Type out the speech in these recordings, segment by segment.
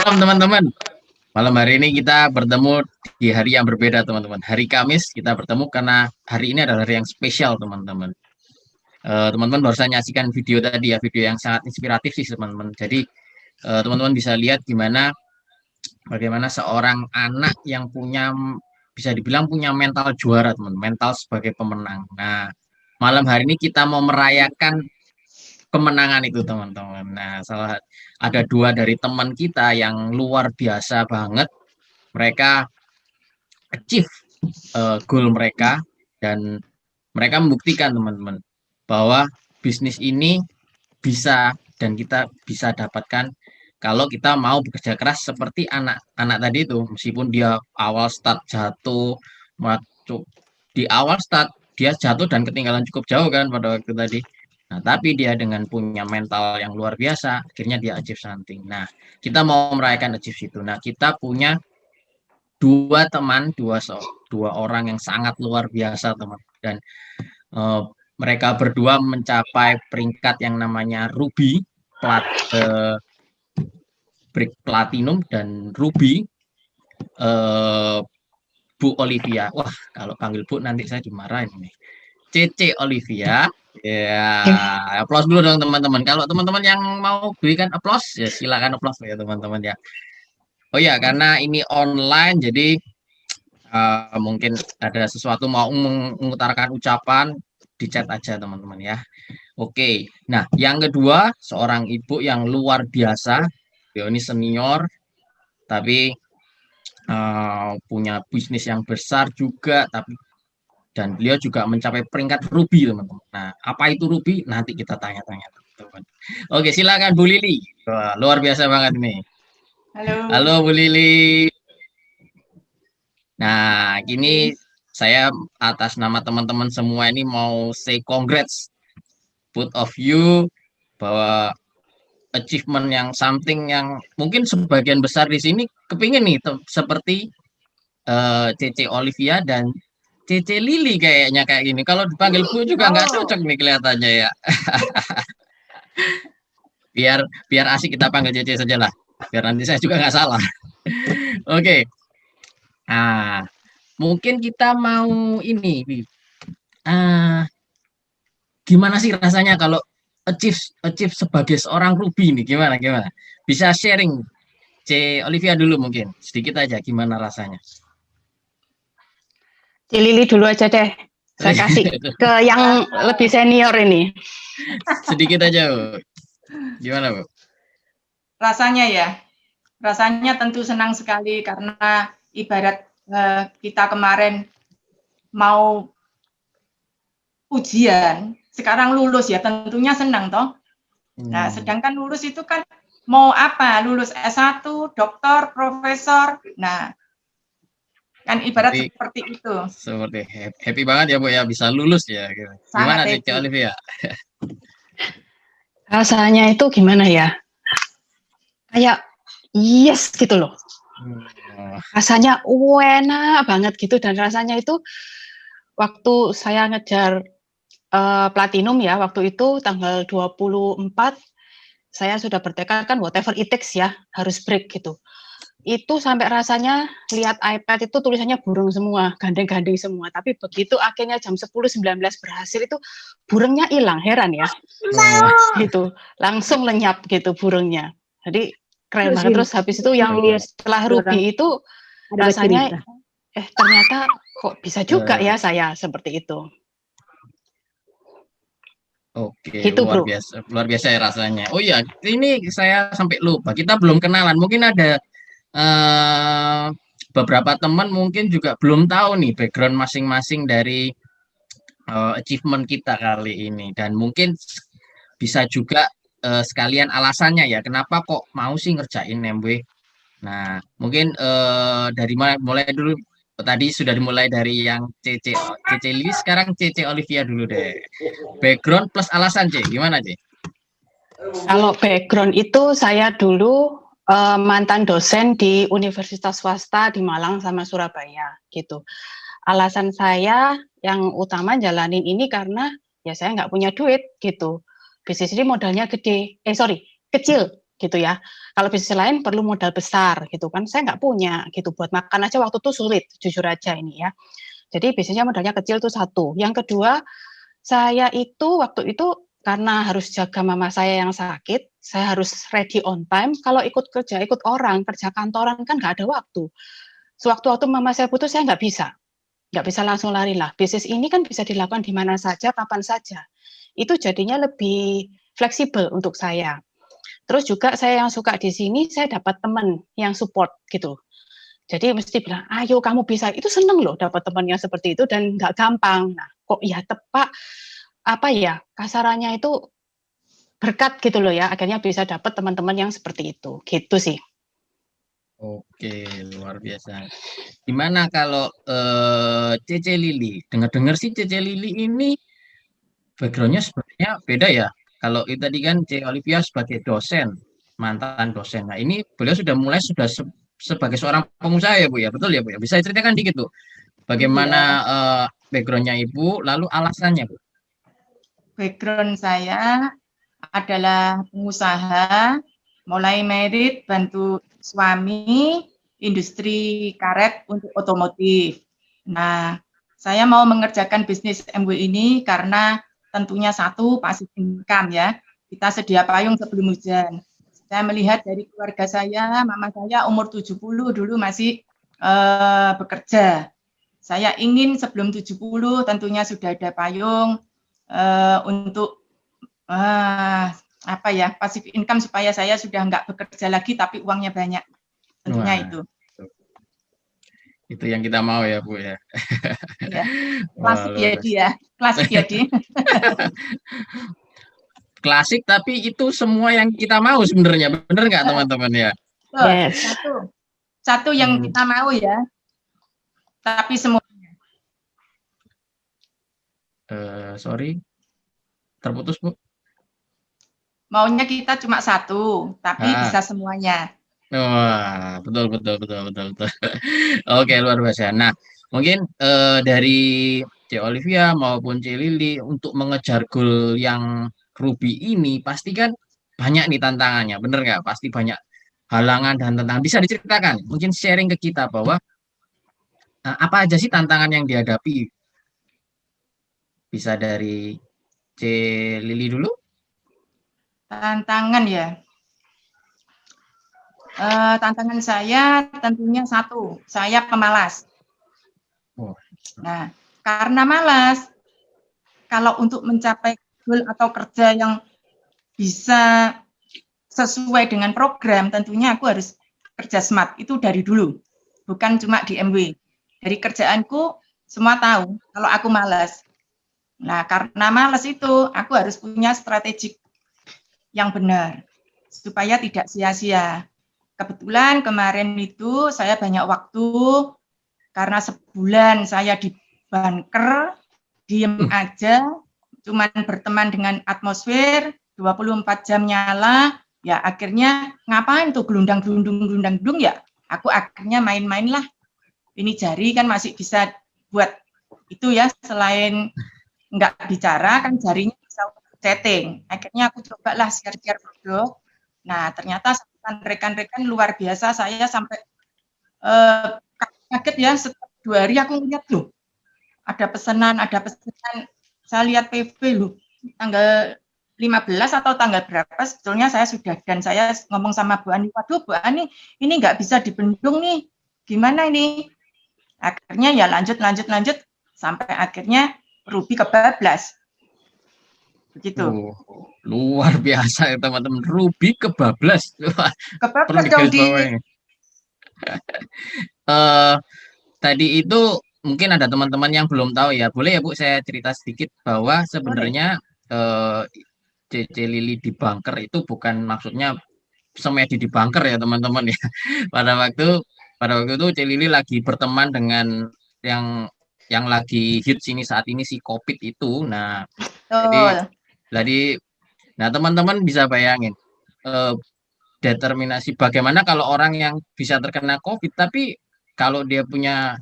Malam teman-teman. Malam hari ini kita bertemu di hari yang berbeda teman-teman. Hari Kamis kita bertemu karena hari ini adalah hari yang spesial teman-teman. Teman-teman baru saja nyaksikan video tadi ya, video yang sangat inspiratif sih teman-teman. Jadi teman-teman bisa lihat bagaimana seorang anak yang bisa dibilang punya mental juara teman, mental sebagai pemenang. Nah, malam hari ini kita mau merayakan kemenangan itu teman-teman. Nah, ada dua dari teman kita yang luar biasa banget. Mereka achieve goal mereka dan mereka membuktikan teman-teman bahwa bisnis ini bisa dan kita bisa dapatkan kalau kita mau bekerja keras seperti anak-anak tadi itu, meskipun dia awal start jatuh, di awal start dia jatuh dan ketinggalan cukup jauh kan pada waktu tadi. Nah, tapi dia dengan punya mental yang luar biasa, akhirnya dia achieve something. Nah, kita mau merayakan achieve itu. Nah, kita punya dua teman, dua orang yang sangat luar biasa teman. Dan eh, mereka berdua mencapai peringkat yang namanya Ruby, break platinum dan Ruby. eh, Bu Olivia. Wah, kalau panggil Bu nanti saya dimarahin nih. Cece Olivia. Ya, aplaus dulu dong teman-teman. Kalau teman-teman yang mau berikan aplaus, ya silakan aplaus ya teman-teman ya. Oh ya, karena ini online, jadi mungkin ada sesuatu mau mengutarakan ucapan di chat aja teman-teman ya. Oke. Nah, yang kedua, seorang ibu yang luar biasa. Beliau ini senior, tapi punya bisnis yang besar juga, dan beliau juga mencapai peringkat Ruby teman-teman. Nah, apa itu Ruby? Nanti kita tanya-tanya teman-teman. Oke, silakan Bu Lili. Wah, luar biasa banget nih. Halo. Halo Bu Lili. Nah, kini saya atas nama teman-teman semua ini mau say congrats both of you bahwa achievement yang something yang mungkin sebagian besar di sini kepingin nih seperti Cece Olivia dan Cece Lili kayaknya kayak gini. Kalau dipanggil Bu juga nggak cocok nih kelihatannya ya. Biar biar asik kita panggil Cece saja lah. Biar nanti saya juga nggak salah. Oke. Nah, mungkin kita mau ini, ah, gimana sih rasanya kalau achieve achieve sebagai seorang Ruby ini gimana gimana? Bisa sharing C Olivia dulu mungkin sedikit aja gimana rasanya? Lili dulu aja deh. Saya kasih ke yang lebih senior ini. Sedikit aja, Bu. Gimana, Bu? Rasanya tentu senang sekali karena ibarat kita kemarin mau ujian, sekarang lulus ya tentunya senang toh. Nah, sedangkan lulus itu kan mau apa? Lulus S1, doktor, profesor. Nah, kan ibarat seperti itu. Seperti happy banget ya Bu ya bisa lulus ya. Gimana Cece Olivia? Rasanya itu gimana ya? Kayak yes gitu loh. Rasanya enak banget gitu dan rasanya itu waktu saya ngejar platinum ya, waktu itu tanggal 24 saya sudah bertekad kan whatever it takes ya, harus break gitu. Itu sampai rasanya lihat iPad itu tulisannya burung semua, gandeng-gandeng semua. Tapi begitu akhirnya jam 10.19 berhasil itu burungnya hilang, heran ya. Gitu, langsung lenyap gitu burungnya. Jadi keren banget. Terus habis itu yang setelah Ruby itu rasanya ternyata kok bisa juga ya saya seperti itu. Oke, gitu, luar biasa ya rasanya. Oh iya, ini saya sampai lupa. Kita belum kenalan. Mungkin ada beberapa teman mungkin juga belum tahu nih background masing-masing dari achievement kita kali ini. Dan mungkin bisa juga sekalian alasannya ya, kenapa kok mau sih ngerjain MW. Nah, mungkin dari mulai dulu. Tadi sudah dimulai dari yang Cece Lili, sekarang Cece Olivia dulu deh. Background plus alasan, C. Gimana, C? Kalau background itu saya dulu mantan dosen di universitas swasta di Malang sama Surabaya gitu. Alasan saya yang utama jalanin ini karena ya saya nggak punya duit gitu. Bisnis ini modalnya kecil gitu ya. Kalau bisnis lain perlu modal besar gitu kan, saya nggak punya gitu, buat makan aja waktu itu sulit, jujur aja ini ya. Jadi bisnisnya modalnya kecil itu satu. Yang kedua, saya itu waktu itu karena harus jaga mama saya yang sakit, saya harus ready on time. Kalau ikut kerja, ikut orang, kerja kantoran kan nggak ada waktu. Sewaktu-waktu mama saya butuh, saya nggak bisa langsung lari lah. Bisnis ini kan bisa dilakukan di mana saja, kapan saja. Itu jadinya lebih fleksibel untuk saya. Terus juga saya yang suka di sini, saya dapat teman yang support gitu. Jadi mesti bilang, ayo kamu bisa. Itu seneng loh dapat teman yang seperti itu dan nggak gampang. Nah, kok ya tepat, apa ya, kasarannya itu berkat gitu loh ya. Akhirnya bisa dapat teman-teman yang seperti itu. Gitu sih. Oke, luar biasa. Gimana kalau Cece Lili? Dengar-dengar sih Cece Lili ini backgroundnya sebenarnya beda ya. Kalau itu tadi kan C. Olivia sebagai dosen, mantan dosen. Nah ini beliau sudah mulai sebagai seorang pengusaha ya Bu ya, betul ya Bu ya? Bisa ceritakan dikit Bu, bagaimana Iya. backgroundnya Ibu, lalu alasannya Bu? Background saya adalah pengusaha, mulai merit, bantu suami, industri karet untuk otomotif. Nah, saya mau mengerjakan bisnis MW ini karena tentunya satu, passive income ya. Kita sedia payung sebelum hujan. Saya melihat dari keluarga saya, mama saya umur 70 dulu masih bekerja. Saya ingin sebelum 70 tentunya sudah ada payung untuk apa ya, passive income supaya saya sudah nggak bekerja lagi tapi uangnya banyak. Tentunya Wah, itu yang kita mau ya Bu ya. ya. Wah, Klasik luar ya biasa. dia, klasik ya dia. Klasik tapi itu semua yang kita mau sebenarnya, bener nggak teman-teman ya? Yes. Satu yang kita mau ya, tapi semua. Sorry, terputus Bu. Maunya kita cuma satu, tapi bisa semuanya. Wah, betul. Oke, luar biasa. Nah, mungkin dari C. Olivia maupun C. Lili untuk mengejar goal yang Ruby ini pasti kan banyak nih tantangannya, bener nggak? Pasti banyak halangan dan tantangan. Bisa diceritakan, mungkin sharing ke kita bahwa apa aja sih tantangan yang dihadapi? Bisa dari C. Lili dulu? Tantangan ya. Tantangan saya tentunya satu, saya pemalas. Nah, karena malas, kalau untuk mencapai goal atau kerja yang bisa sesuai dengan program, tentunya aku harus kerja smart. Itu dari dulu, bukan cuma di MW. Dari kerjaanku, semua tahu kalau aku malas. Nah, karena malas itu, aku harus punya strategi yang benar, supaya tidak sia-sia. Kebetulan kemarin itu saya banyak waktu, karena sebulan saya di bunker, diem aja, cuman berteman dengan atmosfer, 24 jam nyala, ya akhirnya ngapain tuh gelundang-gelundung ya, aku akhirnya main-main lah. Ini jari kan masih bisa buat itu ya, selain nggak bicara kan jarinya bisa chatting. Akhirnya aku cobalah share-share produk. Nah, ternyata rekan-rekan luar biasa, saya sampai kaget ya, setiap 2 hari aku lihat loh, ada pesanan, saya lihat PV loh, tanggal 15 atau tanggal berapa sebetulnya saya sudah, dan saya ngomong sama Bu Ani, waduh Bu Ani, ini nggak bisa dibendung nih, gimana ini? Akhirnya ya lanjut, sampai akhirnya Ruby kebablas. Begitu. Luar biasa ya teman-teman, Ruby kebablas. Kebablas dong di. Tadi itu mungkin ada teman-teman yang belum tahu ya. Boleh ya Bu, saya cerita sedikit bahwa sebenarnya C. Lili di bunker itu bukan maksudnya semedi di bunker ya teman-teman ya. Pada waktu itu C. Lili lagi berteman dengan yang lagi hits ini saat ini si COVID itu. Nah, nah teman-teman bisa bayangin determinasi bagaimana kalau orang yang bisa terkena COVID, tapi kalau dia punya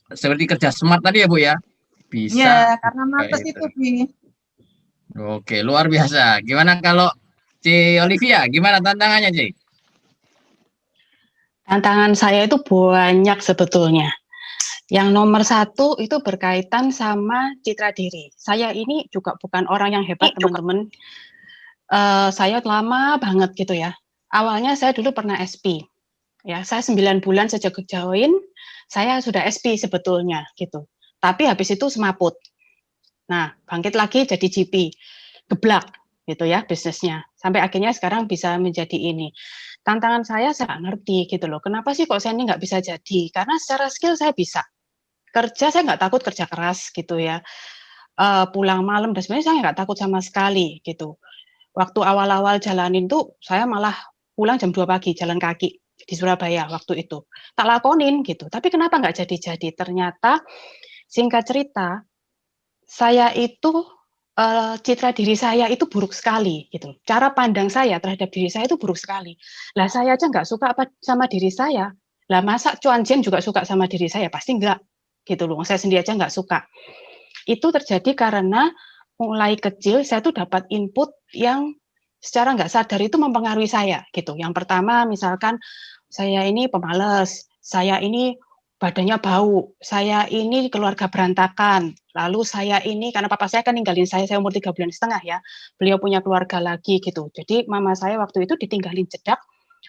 seperti kerja smart tadi ya Bu ya, bisa. Ya, karena malas itu. Oke, luar biasa. Gimana kalau C. Olivia, gimana tantangannya, C? Tantangan saya itu banyak sebetulnya. Yang nomor satu itu berkaitan sama citra diri. Saya ini juga bukan orang yang hebat, teman-teman. Saya lama banget gitu ya. Awalnya saya dulu pernah SP. Ya, saya 9 bulan sejak join, saya sudah SP sebetulnya gitu. Tapi habis itu semaput. Nah, bangkit lagi jadi GP. Geblak gitu ya bisnisnya. Sampai akhirnya sekarang bisa menjadi ini. Tantangan saya nggak ngerti gitu loh. Kenapa sih kok saya ini nggak bisa jadi? Karena secara skill saya bisa. Kerja saya nggak takut kerja keras gitu ya. Pulang malam dan sebenarnya saya nggak takut sama sekali gitu. Waktu awal-awal jalanin tuh saya malah pulang jam 2 pagi jalan kaki di Surabaya waktu itu. Tak lakonin gitu. Tapi kenapa nggak jadi-jadi? Ternyata singkat cerita saya itu citra diri saya itu buruk sekali gitu. Cara pandang saya terhadap diri saya itu buruk sekali. Lah saya aja nggak suka sama diri saya. Lah masa Cuan Jen juga suka sama diri saya? Pasti enggak gitu loh. Saya sendiri aja nggak suka. Itu terjadi karena mulai kecil saya tuh dapat input yang secara nggak sadar itu mempengaruhi saya gitu. Yang pertama misalkan saya ini pemalas, saya ini badannya bau, saya ini keluarga berantakan, lalu saya ini karena papa saya kan ninggalin saya umur 3,5 bulan ya, beliau punya keluarga lagi gitu. Jadi mama saya waktu itu ditinggalin jedak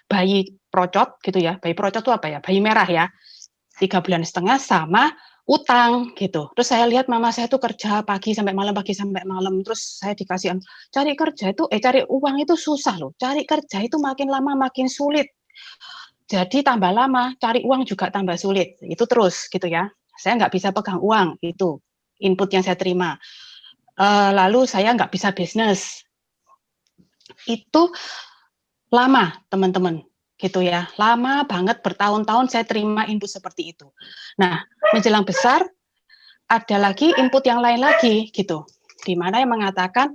bayi procot gitu ya, bayi procot itu apa ya, bayi merah ya, 3,5 bulan sama utang gitu. Terus saya lihat mama saya tuh kerja pagi sampai malam, terus saya dikasih cari kerja itu, cari uang itu susah loh, cari kerja itu makin lama makin sulit. Jadi tambah lama, cari uang juga tambah sulit. Itu terus gitu ya. Saya nggak bisa pegang uang, itu input yang saya terima. Lalu saya nggak bisa bisnis. Itu lama, teman-teman. Gitu ya. Lama banget, bertahun-tahun saya terima input seperti itu. Nah, menjelang besar, ada lagi input yang lain lagi, gitu. Di mana yang mengatakan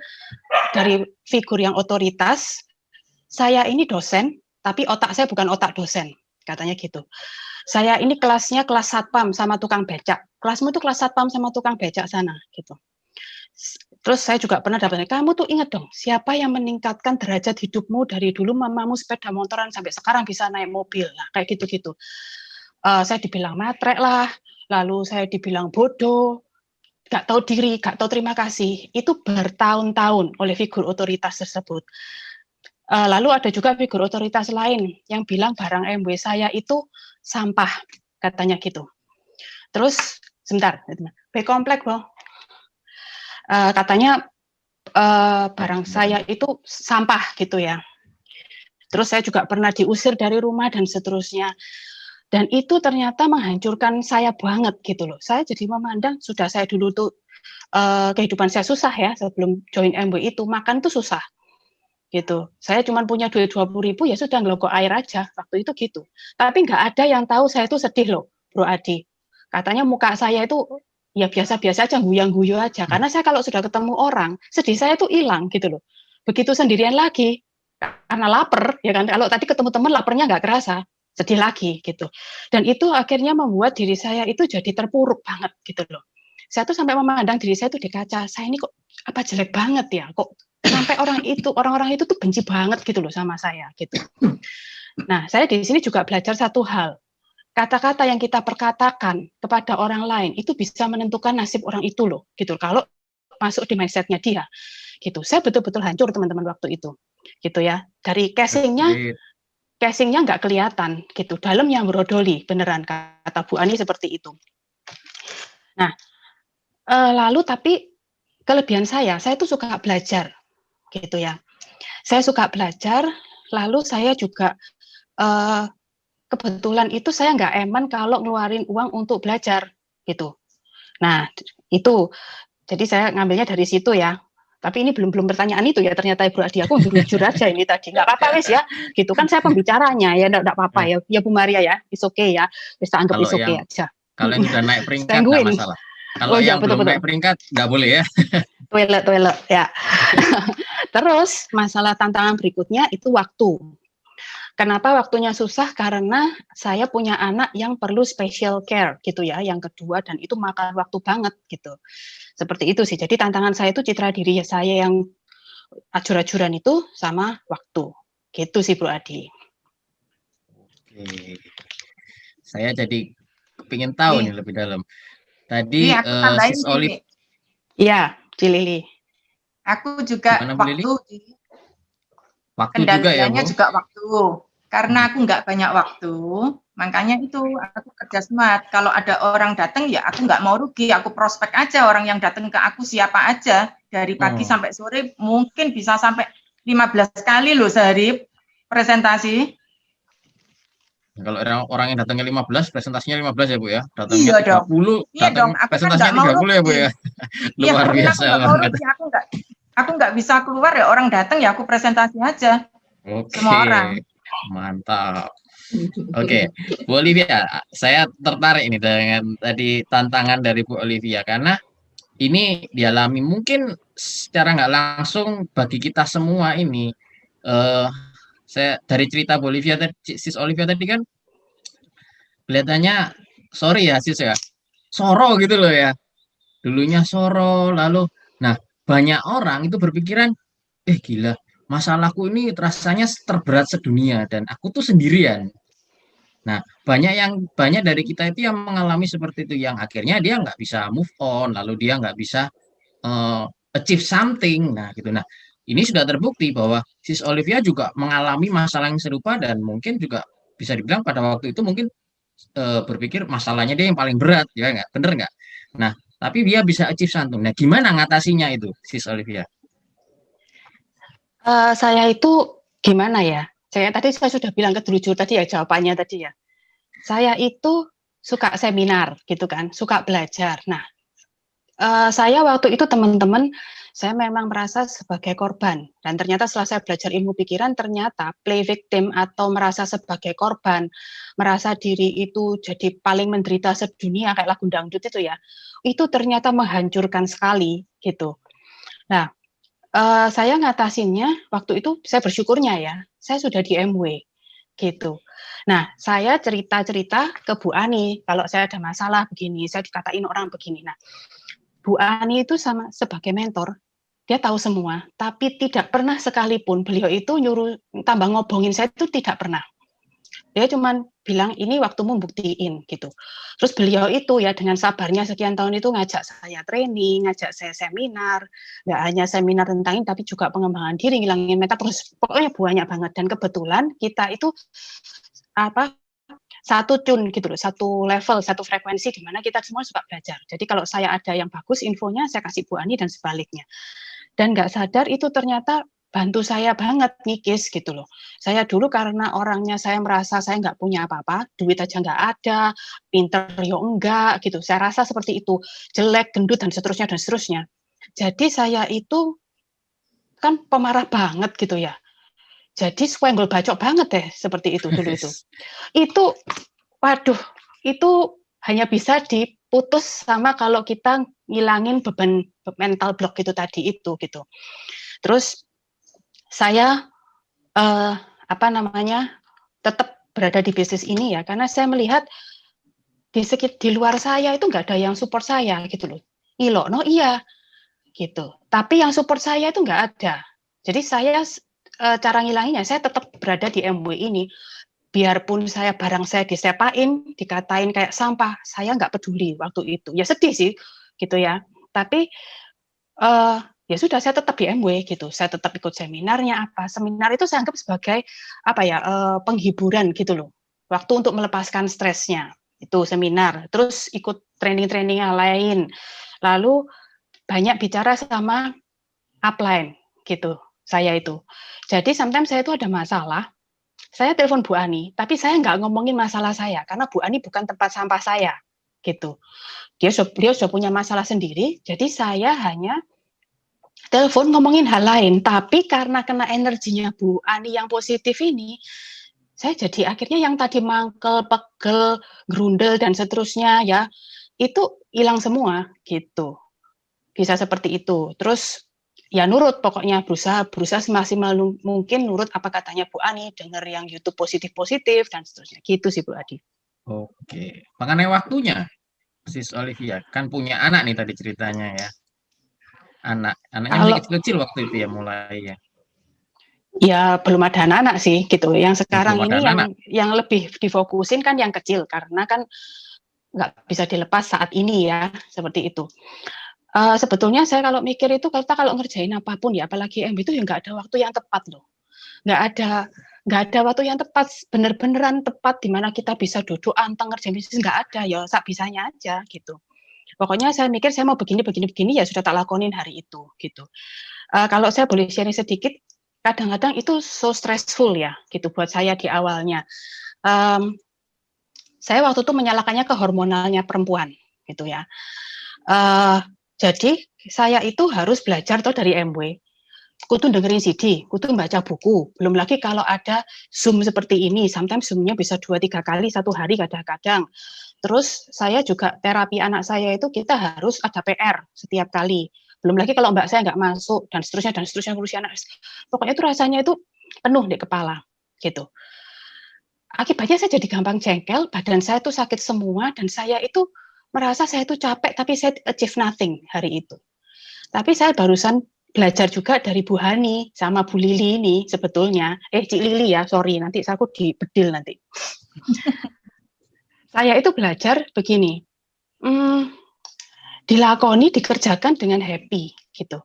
dari figur yang otoritas, saya ini dosen, tapi otak saya bukan otak dosen, katanya gitu. Saya ini kelasnya kelas satpam sama tukang becak. Kelasmu itu kelas satpam sama tukang becak sana, gitu. Terus saya juga pernah dapat, kamu tuh ingat dong, siapa yang meningkatkan derajat hidupmu dari dulu mamamu sepeda motoran sampai sekarang bisa naik mobil, nah, kayak gitu-gitu. Saya dibilang matrek lah, lalu saya dibilang bodoh, gak tahu diri, gak tahu terima kasih. Itu bertahun-tahun oleh figur otoritas tersebut. Lalu ada juga figur otoritas lain yang bilang barang MW saya itu sampah, katanya gitu. Terus, sebentar, B komplek loh. Katanya barang saya itu sampah gitu ya. Terus saya juga pernah diusir dari rumah dan seterusnya. Dan itu ternyata menghancurkan saya banget gitu loh. Saya jadi memandang, sudah saya dulu tuh kehidupan saya susah ya, sebelum join MW itu, makan tuh susah. Gitu. Saya cuma punya duit 20.000 ya sudah ngelogok air aja waktu itu gitu. Tapi nggak ada yang tahu saya itu sedih loh, Bro Adi. Katanya muka saya itu ya biasa-biasa aja, guyang-guyu aja. Karena saya kalau sudah ketemu orang, sedih saya tuh hilang gitu loh. Begitu sendirian lagi, karena lapar ya kan. Kalau tadi ketemu teman laparnya nggak kerasa, sedih lagi gitu. Dan itu akhirnya membuat diri saya itu jadi terpuruk banget gitu loh. Saya tuh sampai memandang diri saya tuh di kaca, saya ini kok apa jelek banget ya, kok sampai orang-orang itu tuh benci banget gitu loh sama saya gitu. Nah, saya di sini juga belajar satu hal. Kata-kata yang kita perkatakan kepada orang lain itu bisa menentukan nasib orang itu loh, gitu. Kalau masuk di mindsetnya dia, gitu. Saya betul-betul hancur teman-teman waktu itu, gitu ya. Dari casingnya nggak kelihatan, gitu. Dalam yang brodoli, beneran kata Bu Ani seperti itu. Nah, lalu tapi kelebihan saya tuh suka belajar, gitu ya. Saya suka belajar, lalu saya juga kebetulan itu saya nggak eman kalau ngeluarin uang untuk belajar gitu. Nah itu, jadi saya ngambilnya dari situ ya. Tapi ini belum pertanyaan itu ya, ternyata Ibu Adi, aku jujur aja ini tadi, nggak apa-apa wis ya, gitu kan saya pembicaranya ya, nggak apa-apa ya Bu Maria ya, it's okay ya, bisa anggap it's okay aja. Kalau yang sudah naik peringkat nggak masalah. Kalau yang belum naik peringkat nggak boleh ya. Toilet ya. Terus masalah tantangan berikutnya itu waktu. Kenapa waktunya susah? Karena saya punya anak yang perlu special care gitu ya, yang kedua, dan itu makan waktu banget gitu. Seperti itu sih. Jadi tantangan saya itu citra diri saya yang ajur-ajuran itu sama waktu. Gitu sih Bro Adi. Oke. Saya jadi kepingin tahu Nih, nih lebih dalam. Tadi aku tambahin Sis Olive, nih. Iya, Cilili. Aku juga gimana Bu Lili? waktu Waktu juga ya kendaliannya Bu? juga waktu. Karena aku nggak banyak waktu, makanya itu aku kerja smart. Kalau ada orang datang ya aku nggak mau rugi, aku prospek aja orang yang datang ke aku siapa aja. Dari pagi Hmm. sampai sore mungkin bisa sampai 15 kali loh sehari presentasi. Kalau orang yang datangnya 15, presentasinya 15 ya Bu ya? Datangnya Iya dong. 30, Iya dong, aku kan nggak presentasinya mau 30 ya Bu ya? rugi. Iya, Luar karena aku biasa nggak mau banget. rugi, aku nggak bisa keluar ya orang datang ya aku presentasi aja semua orang. Oke, mantap. Oke, Bu Olivia, saya tertarik ini dengan tadi tantangan dari Bu Olivia karena ini dialami mungkin secara nggak langsung bagi kita semua ini. eh saya dari cerita Bu Olivia tadi, Sis Olivia tadi kan kelihatannya sorry ya Sis ya, Soro gitu loh ya. Dulunya Soro, lalu nah banyak orang itu berpikiran, gila, masalahku ini rasanya terberat sedunia dan aku tuh sendirian. Nah, banyak dari kita itu yang mengalami seperti itu yang akhirnya dia nggak bisa move on, lalu dia nggak bisa achieve something. Nah, gitu. Nah, ini sudah terbukti bahwa Sis Olivia juga mengalami masalah yang serupa dan mungkin juga bisa dibilang pada waktu itu mungkin berpikir masalahnya dia yang paling berat, ya nggak? Bener nggak? Nah, tapi dia bisa achieve something. Nah, gimana ngatasinya itu, Sis Olivia? Saya itu gimana ya? Saya sudah bilang ke Druju tadi ya jawabannya tadi ya. Saya itu suka seminar gitu kan, suka belajar. Nah, saya waktu itu teman-teman, saya memang merasa sebagai korban. Dan ternyata setelah saya belajar ilmu pikiran, ternyata play victim atau merasa sebagai korban, merasa diri itu jadi paling menderita sedunia kayak lagu dangdut itu ya, itu ternyata menghancurkan sekali gitu. Nah, saya ngatasinnya waktu itu saya bersyukurnya ya, saya sudah di MW gitu. Nah, saya cerita-cerita ke Bu Ani kalau saya ada masalah begini, saya dikatain orang begini. Nah, Bu Ani itu sama sebagai mentor, dia tahu semua, tapi tidak pernah sekalipun beliau itu nyuruh tambah ngobongin saya itu tidak pernah. Dia cuma bilang ini waktumu buktiin gitu. Terus beliau itu ya dengan sabarnya sekian tahun itu ngajak saya training, ngajak saya seminar, nggak hanya seminar tentang ini tapi juga pengembangan diri, ngilangin mental, terus pokoknya banyak banget. Dan kebetulan kita itu apa satu tune gitu loh, satu level, satu frekuensi di mana kita semua suka belajar. Jadi kalau saya ada yang bagus infonya saya kasih Bu Ani dan sebaliknya. Dan nggak sadar itu ternyata bantu saya banget ngikis gitu loh. Saya dulu karena orangnya saya merasa saya nggak punya apa-apa, duit aja nggak ada, pinter yo enggak gitu. Saya rasa seperti itu, jelek, gendut dan seterusnya dan seterusnya. Jadi saya itu kan pemarah banget gitu ya. Jadi swenggol bacok banget deh seperti itu dulu itu. Itu waduh, itu hanya bisa diputus sama kalau kita ngilangin beban mental block itu tadi itu gitu. Terus saya tetap berada di bisnis ini ya karena saya melihat di luar saya itu nggak ada yang support saya gitu loh. No iya gitu. Tapi yang support saya itu nggak ada. Jadi saya cara ngilanginnya saya tetap berada di MW ini. Biarpun barang saya disepain, dikatain kayak sampah, saya nggak peduli waktu itu. Ya sedih sih, gitu ya. Tapi ya sudah, saya tetap di MW gitu. Saya tetap ikut seminarnya apa. Seminar itu saya anggap sebagai penghiburan gitu loh. Waktu untuk melepaskan stresnya itu seminar. Terus ikut training-training yang lain. Lalu banyak bicara sama upline gitu. Saya itu. Jadi sometimes saya itu ada masalah. Saya telepon Bu Ani, tapi saya nggak ngomongin masalah saya, karena Bu Ani bukan tempat sampah saya, gitu. Dia sudah punya masalah sendiri, jadi saya hanya telepon ngomongin hal lain. Tapi karena kena energinya Bu Ani yang positif ini, saya jadi akhirnya yang tadi mangkel, pegel, grundel, dan seterusnya ya, itu hilang semua, gitu. Bisa seperti itu. Terus ya nurut pokoknya berusaha semaksimal mungkin nurut apa katanya Bu Ani, denger yang YouTube positif dan seterusnya gitu sih Bu Adi. Oke, mengenai waktunya, Sis Olivia kan punya anak nih tadi ceritanya ya. Anaknya masih Kalau kecil-kecil waktu itu ya mulai ya. ya belum ada anak-anak sih gitu. Yang sekarang Belum ada ini anak. yang lebih difokusin kan yang kecil karena kan nggak bisa dilepas saat ini ya seperti itu. Sebetulnya saya kalau mikir itu kita kalau ngerjain apapun ya apalagi MB itu ya nggak ada waktu yang tepat loh. Nggak ada waktu yang tepat bener-beneran tepat di mana kita bisa duduk anteng ngerjain bisnis nggak ada ya sak bisanya aja gitu. Pokoknya saya mikir saya mau begini ya sudah tak lakonin hari itu gitu. Kalau saya boleh sharing sedikit, kadang-kadang itu so stressful ya gitu buat saya di awalnya. Saya waktu itu menyalakannya ke hormonalnya perempuan gitu ya. Jadi saya itu harus belajar tuh dari MW. Kudu dengerin CD, kudu baca buku. Belum lagi kalau ada Zoom seperti ini, sometimes Zoom-nya bisa 2-3 kali satu hari kadang-kadang. Terus saya juga terapi anak saya itu kita harus ada PR setiap kali. Belum lagi kalau mbak saya nggak masuk dan seterusnya ngurusin anak. Pokoknya itu rasanya itu penuh di kepala gitu. Akibatnya saya jadi gampang jengkel, badan saya tuh sakit semua dan saya itu merasa saya itu capek tapi saya achieve nothing hari itu. Tapi saya barusan belajar juga dari Bu Hani sama Bu Lili ini sebetulnya. Cik Lili ya, sorry nanti aku dibedil nanti. Saya itu belajar begini, dilakoni, dikerjakan dengan happy gitu.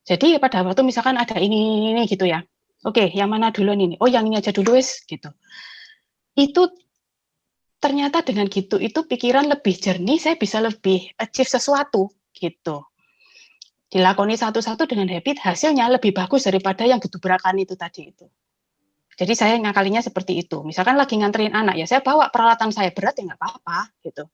Jadi pada waktu misalkan ada ini gitu ya, oke, yang mana duluan ini? Oh, yang ini aja dulu wes gitu. Itu ternyata dengan gitu itu pikiran lebih jernih, saya bisa lebih achieve sesuatu gitu. Dilakoni satu-satu dengan habit, hasilnya lebih bagus daripada yang gedubrakan itu tadi itu. Jadi saya ngakalinya seperti itu. Misalkan lagi nganterin anak ya, saya bawa peralatan saya berat ya nggak apa-apa gitu.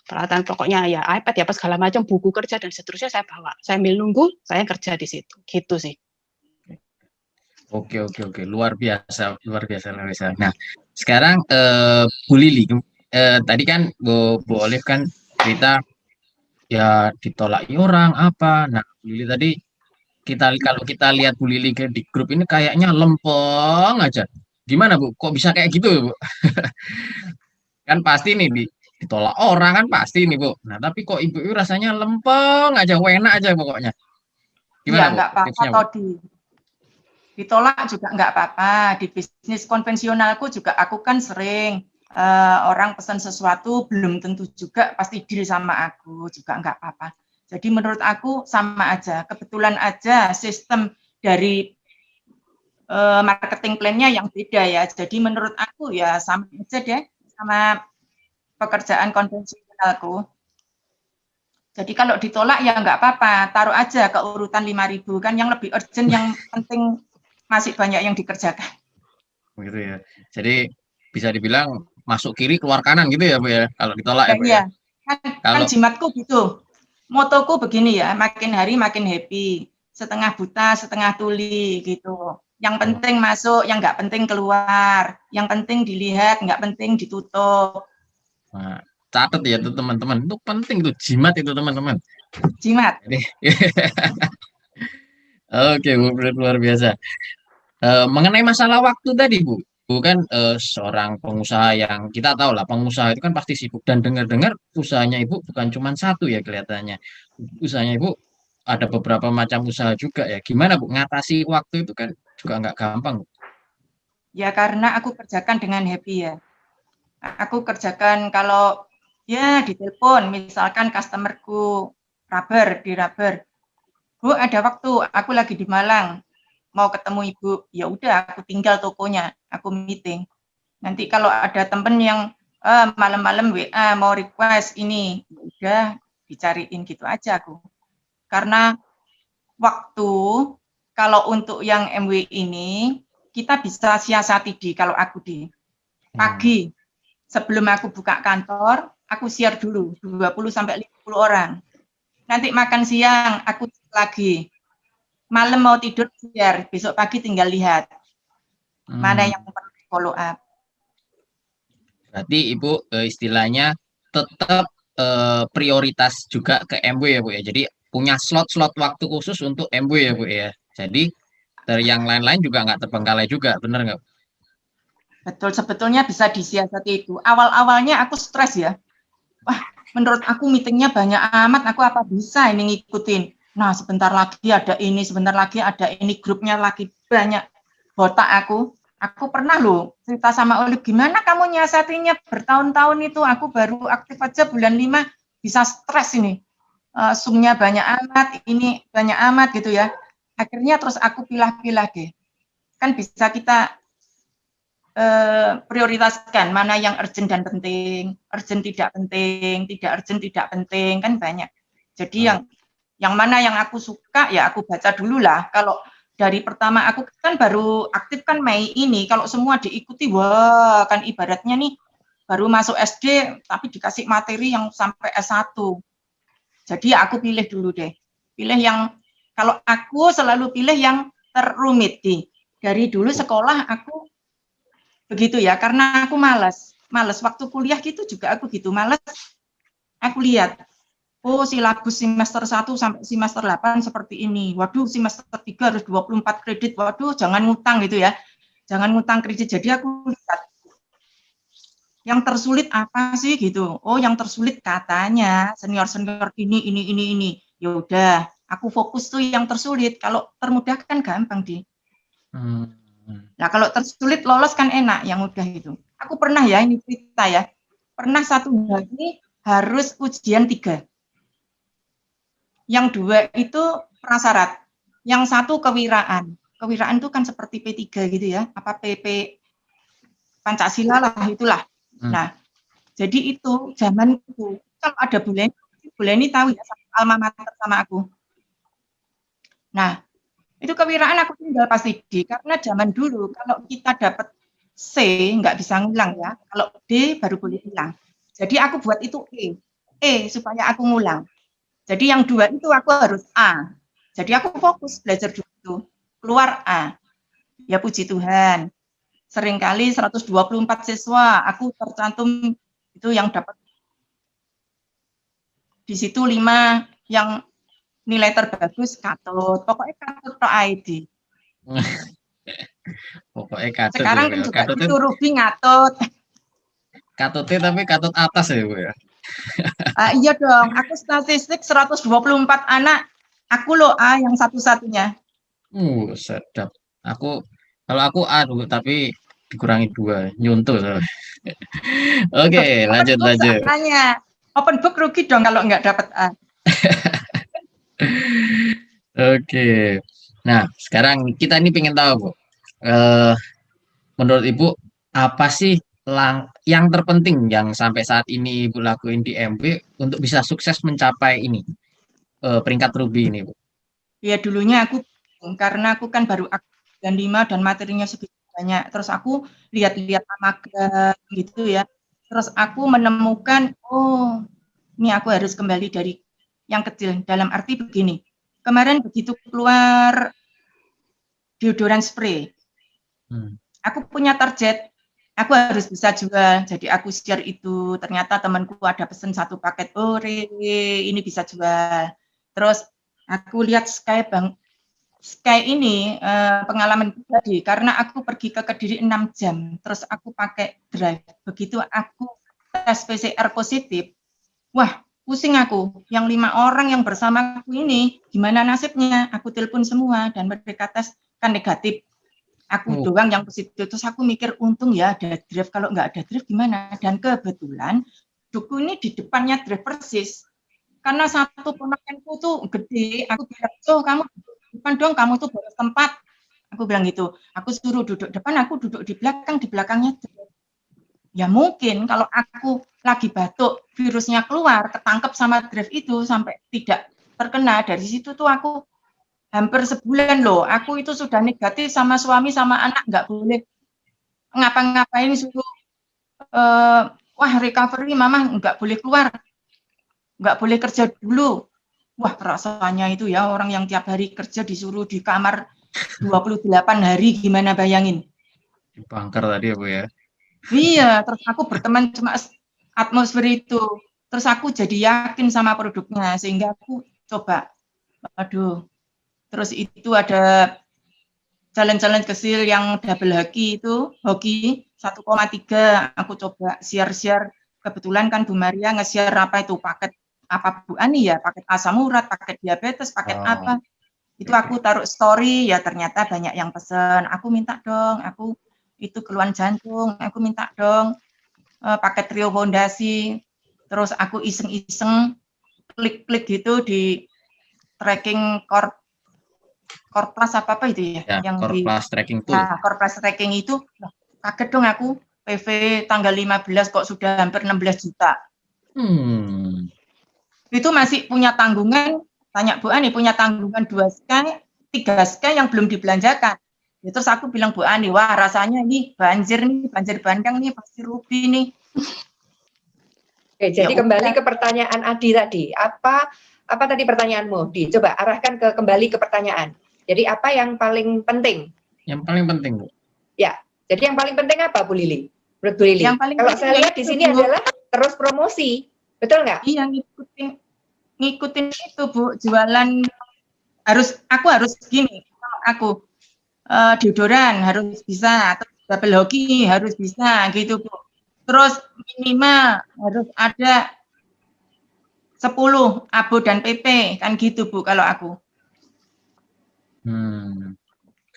Peralatan pokoknya ya iPad ya apa segala macam, buku kerja dan seterusnya saya bawa. Saya ambil nunggu, saya kerja di situ. Gitu sih. Oke, luar biasa. Nah, sekarang Bu Lili, tadi kan Bu Olive kan cerita ya ditolak orang apa. Nah, Bu Lili tadi kalau kita lihat Bu Lili di grup ini kayaknya lempeng aja. Gimana Bu? Kok bisa kayak gitu Bu? Kan pasti nih ditolak orang kan pasti nih Bu. Nah, tapi kok Ibu rasanya lempeng aja, enak aja pokoknya. Gimana Ya Bu? nggak apa-apa Tipsnya Bu? Todi. Ditolak juga nggak apa-apa. Di bisnis konvensionalku juga aku kan sering orang pesan sesuatu belum tentu juga pasti deal sama aku, juga nggak apa-apa. Jadi menurut aku sama aja. Kebetulan aja sistem dari marketing plan-nya yang beda ya. Jadi menurut aku ya sama aja deh sama pekerjaan konvensionalku. Jadi kalau ditolak ya nggak apa-apa, taruh aja ke urutan 5.000 kan yang lebih urgent, yang penting masih banyak yang dikerjakan. Gitu ya. Jadi bisa dibilang masuk kiri keluar kanan gitu ya Bu ya kalau ditolak ya Bu ya. Kan jimatku gitu. Motoku begini ya, makin hari makin happy. Setengah buta, setengah tuli gitu. Yang penting masuk, yang nggak penting keluar. Yang penting dilihat, nggak penting ditutup. Nah, catat ya tuh teman-teman. Itu penting tuh jimat itu teman-teman. Jimat. Oke Bu, luar biasa. Mengenai masalah waktu tadi Bu, bukan seorang pengusaha yang kita tahu lah, pengusaha itu kan pasti sibuk dan dengar-dengar usahanya Ibu bukan cuma satu ya kelihatannya. Usahanya Ibu ada beberapa macam usaha juga ya. Gimana Bu ngatasi waktu itu kan juga nggak gampang Bu. Ya karena aku kerjakan dengan happy ya. Aku kerjakan kalau ya di telepon, misalkan customerku di rubber. Bu ada waktu, aku lagi di Malang, mau ketemu Ibu, ya udah aku tinggal tokonya, aku meeting. Nanti kalau ada temen yang malam-malam WA mau request ini, udah dicariin gitu aja aku. Karena waktu kalau untuk yang MW ini kita bisa siasati kalau aku di pagi sebelum aku buka kantor, aku share dulu 20-50 orang. Nanti makan siang aku lagi. Malam mau tidur share, besok pagi tinggal lihat mana yang perlu follow up. Berarti Ibu istilahnya tetap prioritas juga ke MW ya Bu ya. Jadi punya slot-slot waktu khusus untuk MW ya Bu ya. Jadi dari yang lain-lain juga nggak terbengkalai juga, benar nggak? Betul, sebetulnya bisa disiasati itu. Awal-awalnya aku stres ya. Wah, menurut aku meetingnya banyak amat, aku apa bisa ini ngikutin. Nah, sebentar lagi ada ini, sebentar lagi ada ini, grupnya lagi banyak. Botak aku pernah loh cerita sama Olip, gimana kamu nyiasatinya bertahun-tahun itu, aku baru aktif aja bulan 5 bisa stres ini. Zoom-nya banyak amat, ini banyak amat gitu ya. Akhirnya terus aku pilah-pilah deh. Kan bisa kita prioritaskan mana yang urgent dan penting, urgent tidak penting, tidak urgent tidak penting, kan banyak. Jadi yang mana yang aku suka ya aku baca dulu lah. Kalau dari pertama aku kan baru aktif kan Mei ini, kalau semua diikuti, wah kan ibaratnya nih baru masuk SD tapi dikasih materi yang sampai S1. Jadi aku pilih dulu deh. Pilih yang, kalau aku selalu pilih yang terumit di. Dari dulu sekolah aku begitu ya, karena aku malas waktu kuliah gitu juga aku gitu, malas. Aku lihat, oh silabus semester 1 sampai semester 8 seperti ini. Waduh, semester 3 harus 24 kredit. Waduh, jangan ngutang gitu ya. Jangan ngutang kredit. Jadi aku lihat yang tersulit apa sih gitu. Oh, yang tersulit katanya senior-senior ini. Ya udah, aku fokus tuh yang tersulit. Kalau termudah kan gampang, Di. Nah, kalau tersulit lolos kan enak yang mudah itu. Aku pernah ya, ini cerita ya. Pernah satu hari harus ujian 3. Yang 2 itu prasyarat. Yang 1 kewiraan. Kewiraan itu kan seperti P3 gitu ya. Apa PP Pancasila lah itulah. Nah, jadi itu zamanku kalau ada Bu Leni tahu ya, alma mater sama aku. Nah, itu kewiraan aku tinggal pasti D, karena zaman dulu kalau kita dapat C nggak bisa ngulang ya. Kalau D baru boleh hilang. Jadi aku buat itu E supaya aku ngulang. Jadi yang 2 itu aku harus A. Jadi aku fokus belajar dulu. Keluar A. Ya puji Tuhan. Seringkali 124 siswa, aku tercantum itu yang dapat. Di situ 5 yang nilai terbagus katut. Pokoknya katut pro ID. Pokoknya katut. Sekarang kan juga itu Ruby ngatut. Katutnya tapi katut atas ya, Bu ya. Iya dong, aku statistik 124 anak, aku loh A yang satu-satunya. Sedap. Kalau aku A dulu, tapi dikurangi 2, nyuntuh. Oke, lanjut. Open book rugi dong kalau nggak dapat A. Oke. Nah, sekarang kita ini pengen tahu, Bu. Menurut Ibu, apa sih yang terpenting yang sampai saat ini Ibu lakuin di MB untuk bisa sukses mencapai ini, peringkat Ruby ini, Bu? Ya dulunya karena aku kan baru dan 5 dan materinya segitu banyak. Terus aku lihat-lihat magang gitu ya. Terus aku menemukan, oh ini aku harus kembali dari yang kecil. Dalam arti begini, kemarin begitu keluar deodoran spray, aku punya target, aku harus bisa jual. Jadi aku share itu, ternyata temanku ada pesen 1 paket, oh ini bisa jual. Terus aku lihat Sky ini pengalaman pribadi, karena aku pergi ke Kediri 6 jam, terus aku pakai drive. Begitu aku tes PCR positif, wah pusing aku. Yang 5 orang yang bersama aku ini, gimana nasibnya? Aku telepon semua dan mereka tes kan negatif. Aku doang yang positif. Terus aku mikir, untung ya ada drive, kalau nggak ada drive gimana? Dan kebetulan duku ini di depannya drive persis. Karena satu ponakanku tuh gede, aku bilang, kamu depan dong, kamu tuh boros tempat. Aku bilang gitu. Aku suruh duduk depan, aku duduk di belakang, di belakangnya. Ya mungkin kalau aku lagi batuk, virusnya keluar, ketangkep sama drive itu sampai tidak terkena. Dari situ tuh aku hampir sebulan loh. Aku itu sudah negatif sama suami sama anak, nggak boleh ngapa-ngapain, suruh wah recovery mama nggak boleh keluar, nggak boleh kerja dulu. Wah, rasanya itu ya, orang yang tiap hari kerja disuruh di kamar 28 hari, gimana bayangin? Bangker tadi ya, Bu ya? Iya, terus aku berteman cuma atmosfer itu. Terus aku jadi yakin sama produknya, sehingga aku coba. Aduh, terus itu ada challenge kecil yang double hoki itu, hoki 1,3, aku coba share. Kebetulan kan Bu Maria nge-share apa itu paket apa Bu Ani ya, paket asam urat, paket diabetes, paket apa. Itu aku taruh story, ya ternyata banyak yang pesen. Aku minta dong, aku itu keluhan jantung, aku minta dong paket Trio Fondasi. Terus aku iseng-iseng klik-klik gitu di tracking Korplas apa itu ya, yang Korplas tracking tool. Nah, Korplas tracking itu kaget dong aku, PV tanggal 15 kok sudah hampir 16 juta. Itu masih punya tanggungan, tanya Bu Ani, punya tanggungan 2 SK, 3 SK yang belum dibelanjakan. Ya, terus aku bilang Bu Ani, wah rasanya ini banjir bandang nih, pasti rugi nih. Oke, jadi ya, kembali ke pertanyaan Adi tadi. Apa tadi pertanyaanmu, Di? Coba arahkan kembali ke pertanyaan. Jadi apa yang paling penting? Yang paling penting, Bu. Ya, jadi yang paling penting apa, Bu Lili? Menurut Bu Lili? Kalau saya lihat di sini adalah terus promosi, betul nggak? Iya, ngikutin itu, Bu. Jualan aku harus gini. Aku deodoran harus bisa, atau double hoki harus bisa, gitu, Bu. Terus minimal harus ada 10 abo dan PP, kan gitu Bu kalau aku.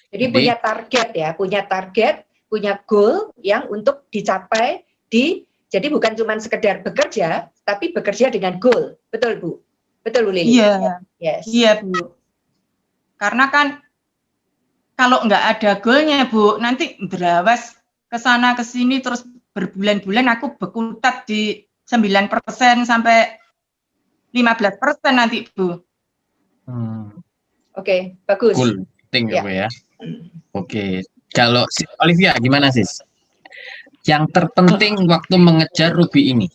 Jadi punya target ya, punya goal yang untuk dicapai jadi bukan cuma sekedar bekerja, tapi bekerja dengan goal. Betul Bu? Betul Bu Lili? Iya, yes. Iya Bu. Karena kan kalau nggak ada goalnya Bu, nanti berawas ke sana ke sini terus berbulan-bulan aku berkutat di 9% sampai 15% nanti Bu. Oke, bagus. Cool, penting ya Bu ya. Oke, kalau Olivia gimana Sis? Yang terpenting waktu mengejar Ruby ini?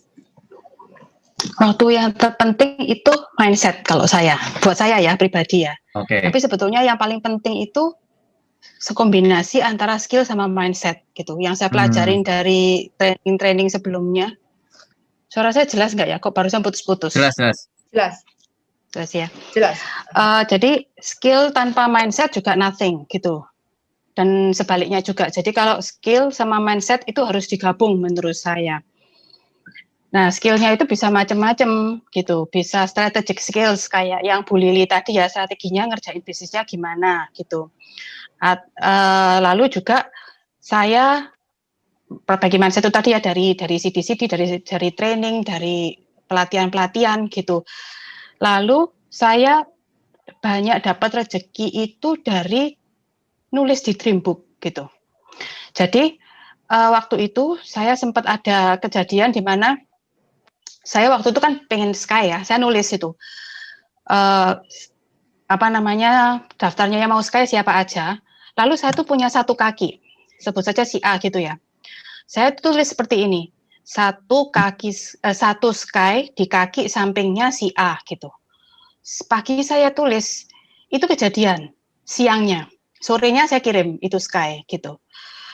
Waktu yang terpenting itu mindset kalau saya, buat saya ya pribadi ya. Oke. Tapi sebetulnya yang paling penting itu sekombinasi antara skill sama mindset gitu. Yang saya pelajarin dari training sebelumnya. Suara saya jelas nggak ya? Kok barusan putus-putus? Jelas. Jelas ya. Jelas. Jadi skill tanpa mindset juga nothing gitu. Dan sebaliknya juga. Jadi kalau skill sama mindset itu harus digabung menurut saya. Nah, skillnya itu bisa macam-macam gitu. Bisa strategic skills kayak yang Bu Lili tadi ya, strateginya ngerjain bisnisnya gimana gitu. Lalu juga saya berbagi mindset itu tadi ya dari CD, dari training, dari pelatihan gitu. Lalu saya banyak dapat rezeki itu dari nulis di Dreambook gitu. Jadi waktu itu saya sempat ada kejadian di mana saya waktu itu kan pengen Sky ya, saya nulis itu daftarnya yang mau Sky siapa aja. Lalu saya tuh punya satu kaki, sebut saja si A gitu ya. Saya tulis seperti ini, satu Sky di kaki sampingnya si A gitu. Pagi saya tulis, itu kejadian, siangnya, sorenya saya kirim itu Sky gitu.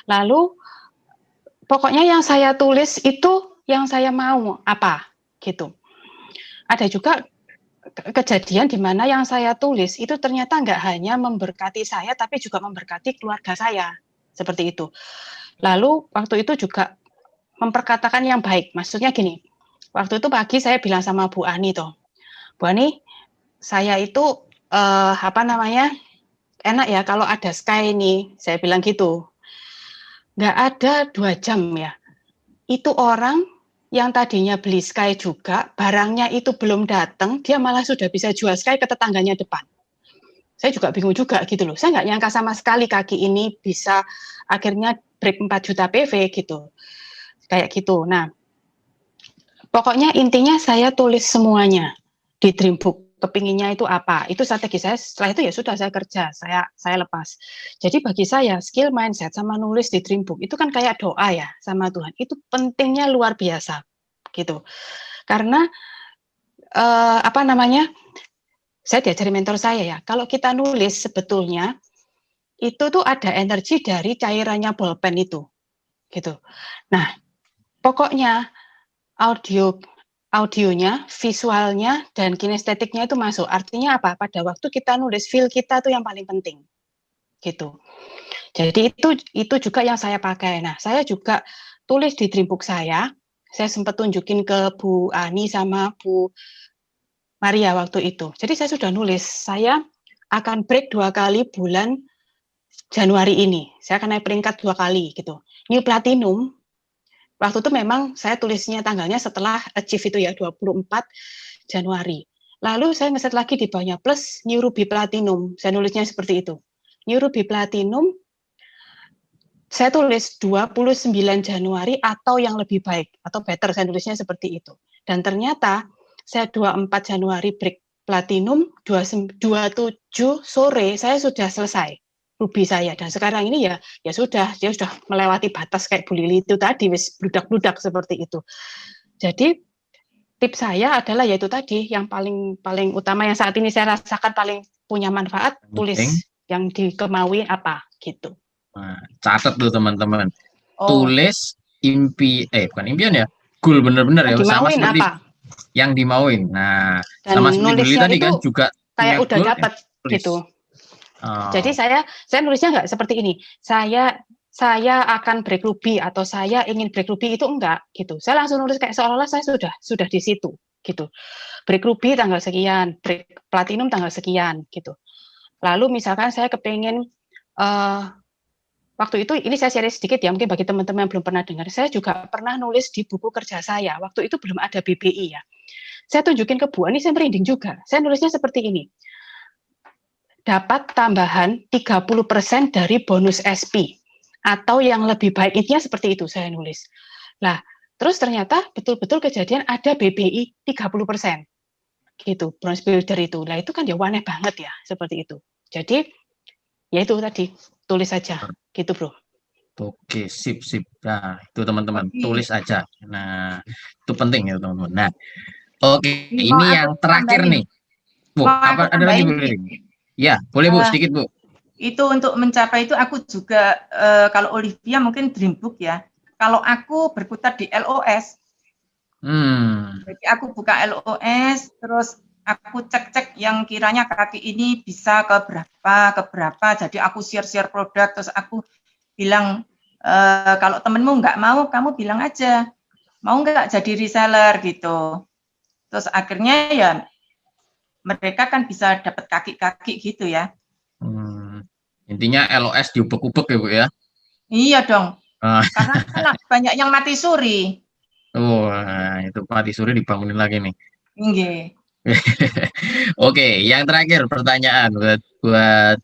Lalu pokoknya yang saya tulis itu yang saya mau apa gitu. Ada juga kejadian di mana yang saya tulis itu ternyata nggak hanya memberkati saya, tapi juga memberkati keluarga saya, seperti itu. Lalu waktu itu juga memperkatakan yang baik, maksudnya gini, waktu itu pagi saya bilang sama Bu Ani toh, Bu Ani, saya itu enak ya kalau ada Sky ini, saya bilang gitu, nggak ada 2 jam ya, itu orang yang tadinya beli Sky juga, barangnya itu belum datang, dia malah sudah bisa jual Sky ke tetangganya depan. Saya juga bingung juga gitu loh. Saya nggak nyangka sama sekali kaki ini bisa akhirnya break 4 juta PV gitu. Kayak gitu. Nah, pokoknya intinya saya tulis semuanya di Dreambook. Kepinginnya itu apa? Itu strategi saya. Setelah itu ya sudah saya kerja, saya lepas. Jadi bagi saya skill mindset sama nulis di Dreambook itu kan kayak doa ya sama Tuhan. Itu pentingnya luar biasa gitu. Karena saya diajari mentor saya ya, kalau kita nulis sebetulnya itu tuh ada energi dari cairannya bolpen itu, gitu. Nah, pokoknya audionya, visualnya, dan kinestetiknya itu masuk. Artinya apa? Pada waktu kita nulis, feel kita tuh yang paling penting, gitu. Jadi itu juga yang saya pakai. Nah, saya juga tulis di Dreambook saya sempat tunjukin ke Bu Ani sama Bu Maria waktu itu. Jadi saya sudah nulis, saya akan break 2 kali bulan Januari ini. Saya akan naik peringkat 2 kali gitu. New Platinum, waktu itu memang saya tulisnya tanggalnya setelah achieve itu ya, 24 Januari. Lalu saya ngeset lagi di bawahnya plus New Ruby Platinum. Saya nulisnya seperti itu. New Ruby Platinum, saya tulis 29 Januari atau yang lebih baik, atau better, saya nulisnya seperti itu. Dan ternyata saya 24 Januari break platinum, 27 sore saya sudah selesai Ruby saya. Dan sekarang ini ya sudah, dia sudah melewati batas kayak Bu Lili itu tadi, wis bludak-bludak seperti itu. Jadi tips saya adalah yaitu tadi, yang paling utama yang saat ini saya rasakan paling punya manfaat, tulis yang dikemaui apa gitu. Nah, catat tuh teman-teman. Tulis bukan impian ya, goal bener-bener ya, sama seperti apa? Yang dimauin. Nah, dan sama seperti tadi kan juga kayak udah dapat gitu. Jadi saya nulisnya nggak seperti ini. Saya akan break Ruby atau saya ingin break Ruby, itu enggak gitu. Saya langsung nulis kayak seolah-olah saya sudah di situ gitu. Break Ruby tanggal sekian, break Platinum tanggal sekian gitu. Lalu misalkan saya kepingin waktu itu, ini saya share sedikit ya, mungkin bagi teman-teman yang belum pernah dengar, saya juga pernah nulis di buku kerja saya, waktu itu belum ada BBI ya. Saya tunjukin ke Bu Ani, saya merinding juga. Saya nulisnya seperti ini. Dapat tambahan 30% dari bonus SP, atau yang lebih baik, intinya seperti itu saya nulis. Nah, terus ternyata betul-betul kejadian ada BBI 30%. Gitu, bronze builder itu. Nah, itu kan ya aneh banget ya, seperti itu. Jadi, ya itu tadi, tulis saja gitu bro. Oke, sip. Nah itu teman-teman, tulis aja. Nah itu penting ya teman-teman. Nah oke, ini yang terakhir nih Bu, apa ada lagi Bu? Ya boleh Bu, sedikit Bu. Itu untuk mencapai itu aku juga kalau Olivia mungkin dream book ya, kalau aku berkutat di LOS. Jadi aku buka LOS, terus aku cek yang kiranya kaki ini bisa ke berapa, jadi aku share produk, terus aku bilang, kalau temenmu nggak mau, kamu bilang aja, mau nggak jadi reseller gitu. Terus akhirnya ya mereka kan bisa dapat kaki-kaki gitu ya. Intinya LOS diubek-ubek ya Bu ya? Iya dong, karena banyak yang mati suri. Itu mati suri dibangunin lagi nih. Nggih. Oke, yang terakhir pertanyaan buat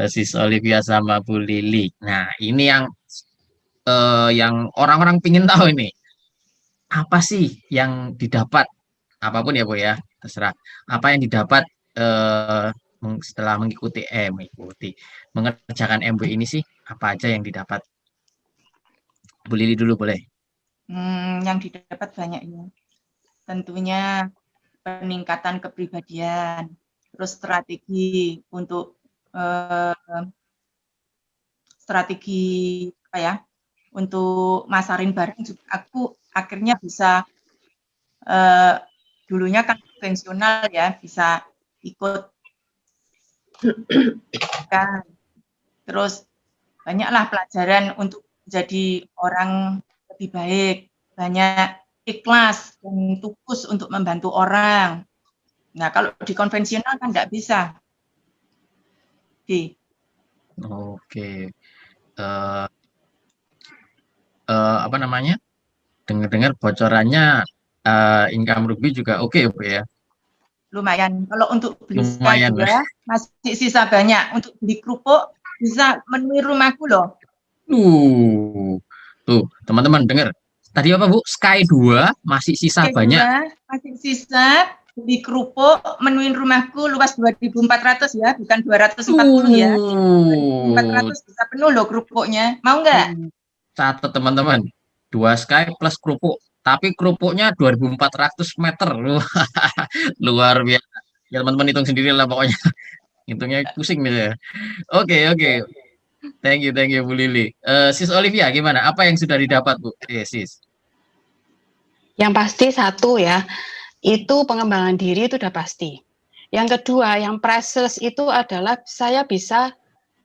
Sis Olivia sama Bu Lili. Nah, ini yang orang-orang pingin tahu ini. Apa sih yang didapat? Apapun ya Bu ya, terserah. Apa yang didapat setelah mengerjakan MB ini sih? Apa aja yang didapat? Bu Lili dulu boleh. Yang didapat banyak ya. Tentunya peningkatan kepribadian, terus strategi untuk strategi apa ya, untuk masarin barang juga aku akhirnya bisa, dulunya kan konvensional ya, bisa ikut kan, terus banyaklah pelajaran untuk jadi orang lebih baik, banyak ikhlas dan tulus untuk membantu orang. Nah, kalau di konvensional kan nggak bisa. Oke. Apa namanya? Dengar-dengar bocorannya income Ruby juga oke ya Bu ya? Lumayan. Kalau untuk beli Sky juga masih sisa banyak. Untuk beli kerupuk bisa memenuhi rumahku loh. Tuh teman-teman dengar. Tadi apa Bu? Sky 2 masih sisa Sky banyak. 2 masih sisa, beli kerupuk menuin rumahku luas 2.400 ya, bukan 240 ya. 2.400 bisa penuh loh kerupuknya. Mau nggak? Catat teman-teman. 2 Sky plus kerupuk. Tapi kerupuknya 2.400 meter. Luar biasa. Ya teman-teman hitung sendiri lah pokoknya. Hitungnya pusing nih ya. Oke. Thank you Bu Lili. Sis Olivia gimana? Apa yang sudah didapat Bu? Sis. Yang pasti satu ya, itu pengembangan diri itu udah pasti. Yang kedua, yang priceless itu adalah saya bisa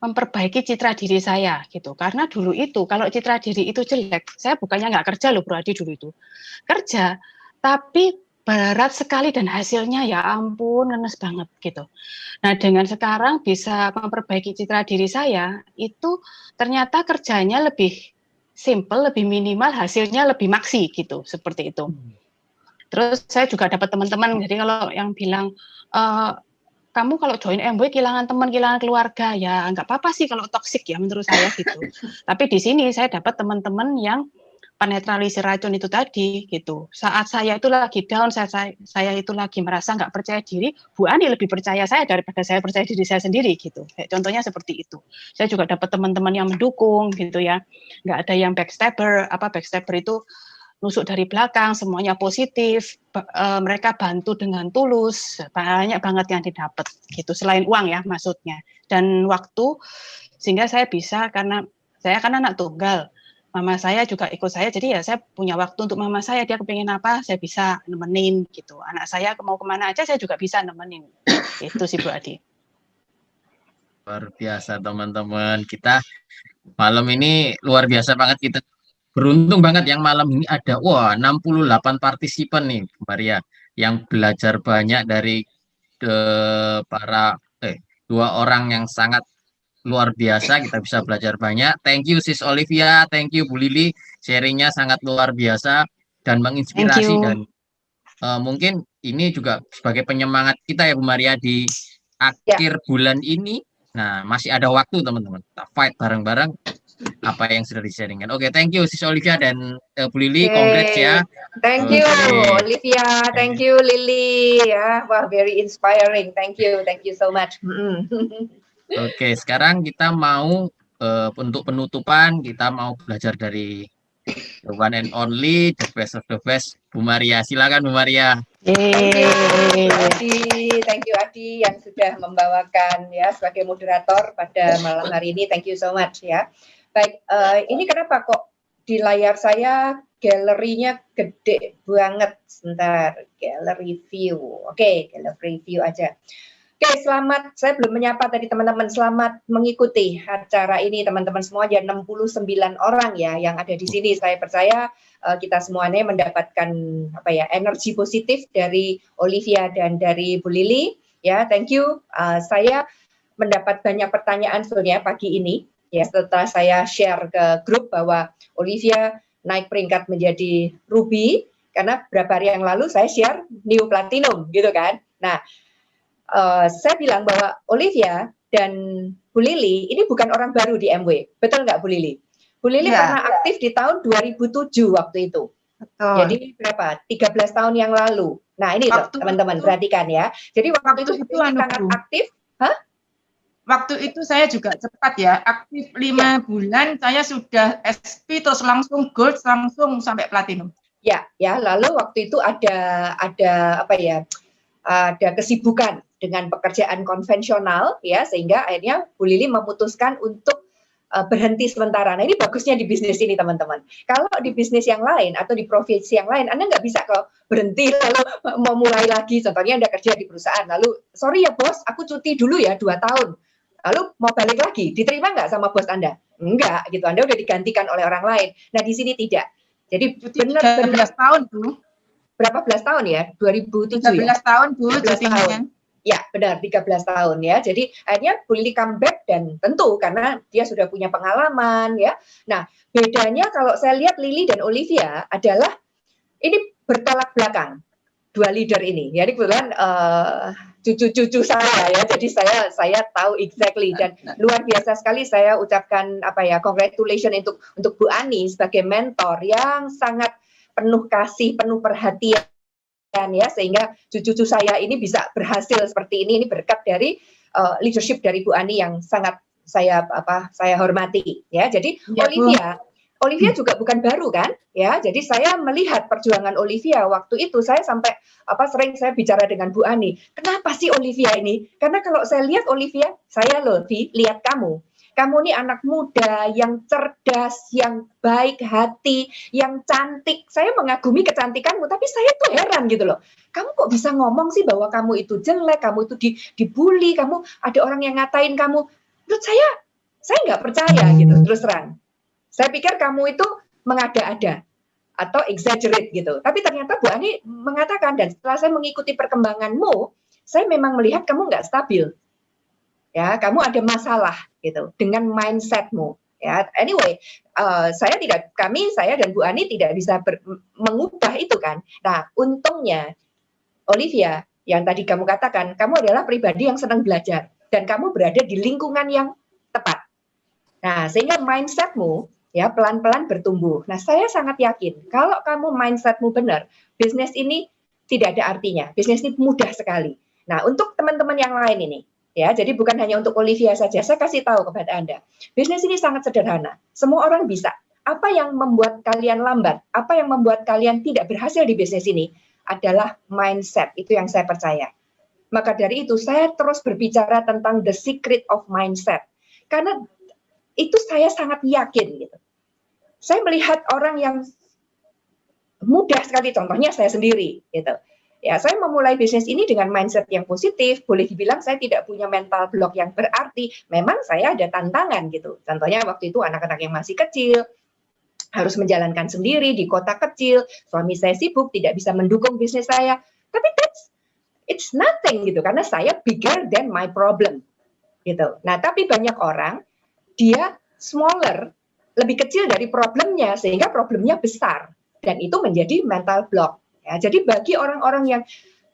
memperbaiki citra diri saya gitu. Karena dulu itu kalau citra diri itu jelek, saya bukannya nggak kerja loh Bro Adi dulu itu. Kerja, tapi berat sekali dan hasilnya ya ampun ngenes banget gitu. Nah dengan sekarang bisa memperbaiki citra diri saya, itu ternyata kerjanya lebih simple, lebih minimal, hasilnya lebih maksi gitu, seperti itu. Terus saya juga dapat teman-teman, jadi kalau yang bilang, kamu kalau join MW kehilangan teman, kehilangan keluarga, ya nggak apa-apa sih kalau toksik ya menurut saya gitu. Tapi di sini saya dapat teman-teman yang penetralisir racun itu tadi gitu. Saat saya itu lagi down, saya itu lagi merasa nggak percaya diri, Bu Ani lebih percaya saya daripada saya percaya diri saya sendiri gitu. Contohnya seperti itu. Saya juga dapat teman-teman yang mendukung gitu ya. Nggak ada yang backstabber. Backstabber itu nusuk dari belakang, semuanya positif. Mereka bantu dengan tulus. Banyak banget yang didapat gitu. Selain uang ya maksudnya. Dan waktu sehingga saya bisa, karena saya kan anak tunggal. Mama saya juga ikut saya, jadi ya saya punya waktu untuk mama saya, dia kepingin apa, saya bisa nemenin gitu. Anak saya mau kemana aja, saya juga bisa nemenin. Itu sih Bu Adi. Luar biasa teman-teman. Kita malam ini luar biasa banget, kita beruntung banget yang malam ini ada 68 partisipan nih Maria, yang belajar banyak dari para dua orang yang sangat luar biasa. Kita bisa belajar banyak. Thank you Sis Olivia, thank you Bu Lili, sharingnya sangat luar biasa dan menginspirasi. Dan mungkin ini juga sebagai penyemangat kita ya Bu Maria di akhir bulan ini. Nah masih ada waktu teman-teman, kita fight bareng-bareng apa yang sudah di-sharingkan. Oke, thank you Sis Olivia dan Bu Lili, congrats ya. Thank you Olivia, thank you Lili ya. Wah, very inspiring. Thank you so much. Oke, sekarang kita mau untuk penutupan, kita mau belajar dari the one and only, the best of the best, Bu Maria. Silakan Bu Maria. Thank you Adi yang sudah membawakan ya sebagai moderator pada malam hari ini. Thank you so much ya. Baik, ini kenapa kok di layar saya galerinya gede banget? Sebentar, gallery view. Oke, gallery view aja. Oke, selamat, saya belum menyapa tadi teman-teman, selamat mengikuti acara ini teman-teman semua, ada 69 orang ya yang ada di sini. Saya percaya kita semuanya mendapatkan energi positif dari Olivia dan dari Bu Lili ya. Thank you. Saya mendapat banyak pertanyaan sebenarnya pagi ini ya, setelah saya share ke grup bahwa Olivia naik peringkat menjadi Ruby, karena beberapa hari yang lalu saya share New Platinum gitu kan. Nah, saya bilang bahwa Olivia dan Bu Lili ini bukan orang baru di MW, betul nggak Bu Lili? Bu Lili pernah aktif di tahun 2007 waktu itu. Betul. Jadi berapa? 13 tahun yang lalu. Nah ini loh teman-teman perhatikan ya. Jadi waktu itu sangat aktif. Waktu itu saya juga cepat ya, aktif 5 bulan, saya sudah SP terus langsung gold, langsung sampai platinum. Ya, lalu waktu itu ada kesibukan dengan pekerjaan konvensional ya, sehingga akhirnya Bu Lili memutuskan untuk berhenti sementara. Nah ini bagusnya di bisnis ini teman-teman. Kalau di bisnis yang lain atau di profesi yang lain, Anda nggak bisa kalau berhenti lalu mau mulai lagi. Contohnya Anda kerja di perusahaan, lalu sorry ya bos, aku cuti dulu ya 2 tahun. Lalu mau balik lagi, diterima nggak sama bos Anda? Enggak, gitu. Anda udah digantikan oleh orang lain. Nah di sini tidak. Jadi benar-benar tahun tuh. Berapa belas tahun ya? 2007 ya? 13 tahun Bu, 13 tahun. Ya, benar, 13 tahun ya. Jadi akhirnya Bu Lili comeback, dan tentu karena dia sudah punya pengalaman ya. Nah, bedanya kalau saya lihat Lili dan Olivia adalah ini bertolak belakang. Dua leader ini. Jadi kebetulan cucu-cucu saya ya. Jadi saya tahu exactly, dan luar biasa sekali saya ucapkan congratulations untuk Bu Ani sebagai mentor yang sangat penuh kasih, penuh perhatian ya, sehingga cucu-cucu saya ini bisa berhasil seperti ini berkat dari leadership dari Bu Ani yang sangat saya hormati ya. Jadi ya, Olivia juga bukan baru kan ya. Jadi saya melihat perjuangan Olivia waktu itu, saya sampai sering saya bicara dengan Bu Ani, kenapa sih Olivia ini? Karena kalau saya lihat Olivia, saya lihat kamu nih anak muda yang cerdas, yang baik hati, yang cantik. Saya mengagumi kecantikanmu, tapi saya tuh heran gitu loh. Kamu kok bisa ngomong sih bahwa kamu itu jelek, kamu itu dibully, kamu ada orang yang ngatain kamu. Menurut saya nggak percaya gitu, terus terang. Saya pikir kamu itu mengada-ada. atau exaggerate gitu. Tapi ternyata Bu Ani mengatakan, dan setelah saya mengikuti perkembanganmu, saya memang melihat kamu nggak stabil. Ya, kamu ada masalah gitu dengan mindsetmu. Ya, anyway, saya dan Bu Ani tidak bisa mengubah itu kan. Nah, untungnya Olivia, yang tadi kamu katakan, kamu adalah pribadi yang senang belajar dan kamu berada di lingkungan yang tepat. Nah, sehingga mindsetmu ya pelan-pelan bertumbuh. Nah, saya sangat yakin kalau kamu mindsetmu benar, bisnis ini tidak ada artinya. Bisnis ini mudah sekali. Nah, untuk teman-teman yang lain ini, ya, jadi bukan hanya untuk Olivia saja, saya kasih tahu kepada Anda. Bisnis ini sangat sederhana. Semua orang bisa. Apa yang membuat kalian lambat? Apa yang membuat kalian tidak berhasil di bisnis ini? Adalah mindset. Itu yang saya percaya. Maka dari itu, saya terus berbicara tentang the secret of mindset. Karena itu saya sangat yakin gitu. Saya melihat orang yang mudah sekali, contohnya saya sendiri gitu. Ya, saya memulai bisnis ini dengan mindset yang positif. Boleh dibilang saya tidak punya mental block yang berarti. Memang saya ada tantangan gitu. Contohnya waktu itu anak-anak yang masih kecil harus menjalankan sendiri di kota kecil. Suami saya sibuk, tidak bisa mendukung bisnis saya. Tapi it's nothing gitu, karena saya bigger than my problem gitu. Nah, tapi banyak orang dia smaller, lebih kecil dari problemnya, sehingga problemnya besar. Dan itu menjadi mental block. Ya, jadi bagi orang-orang yang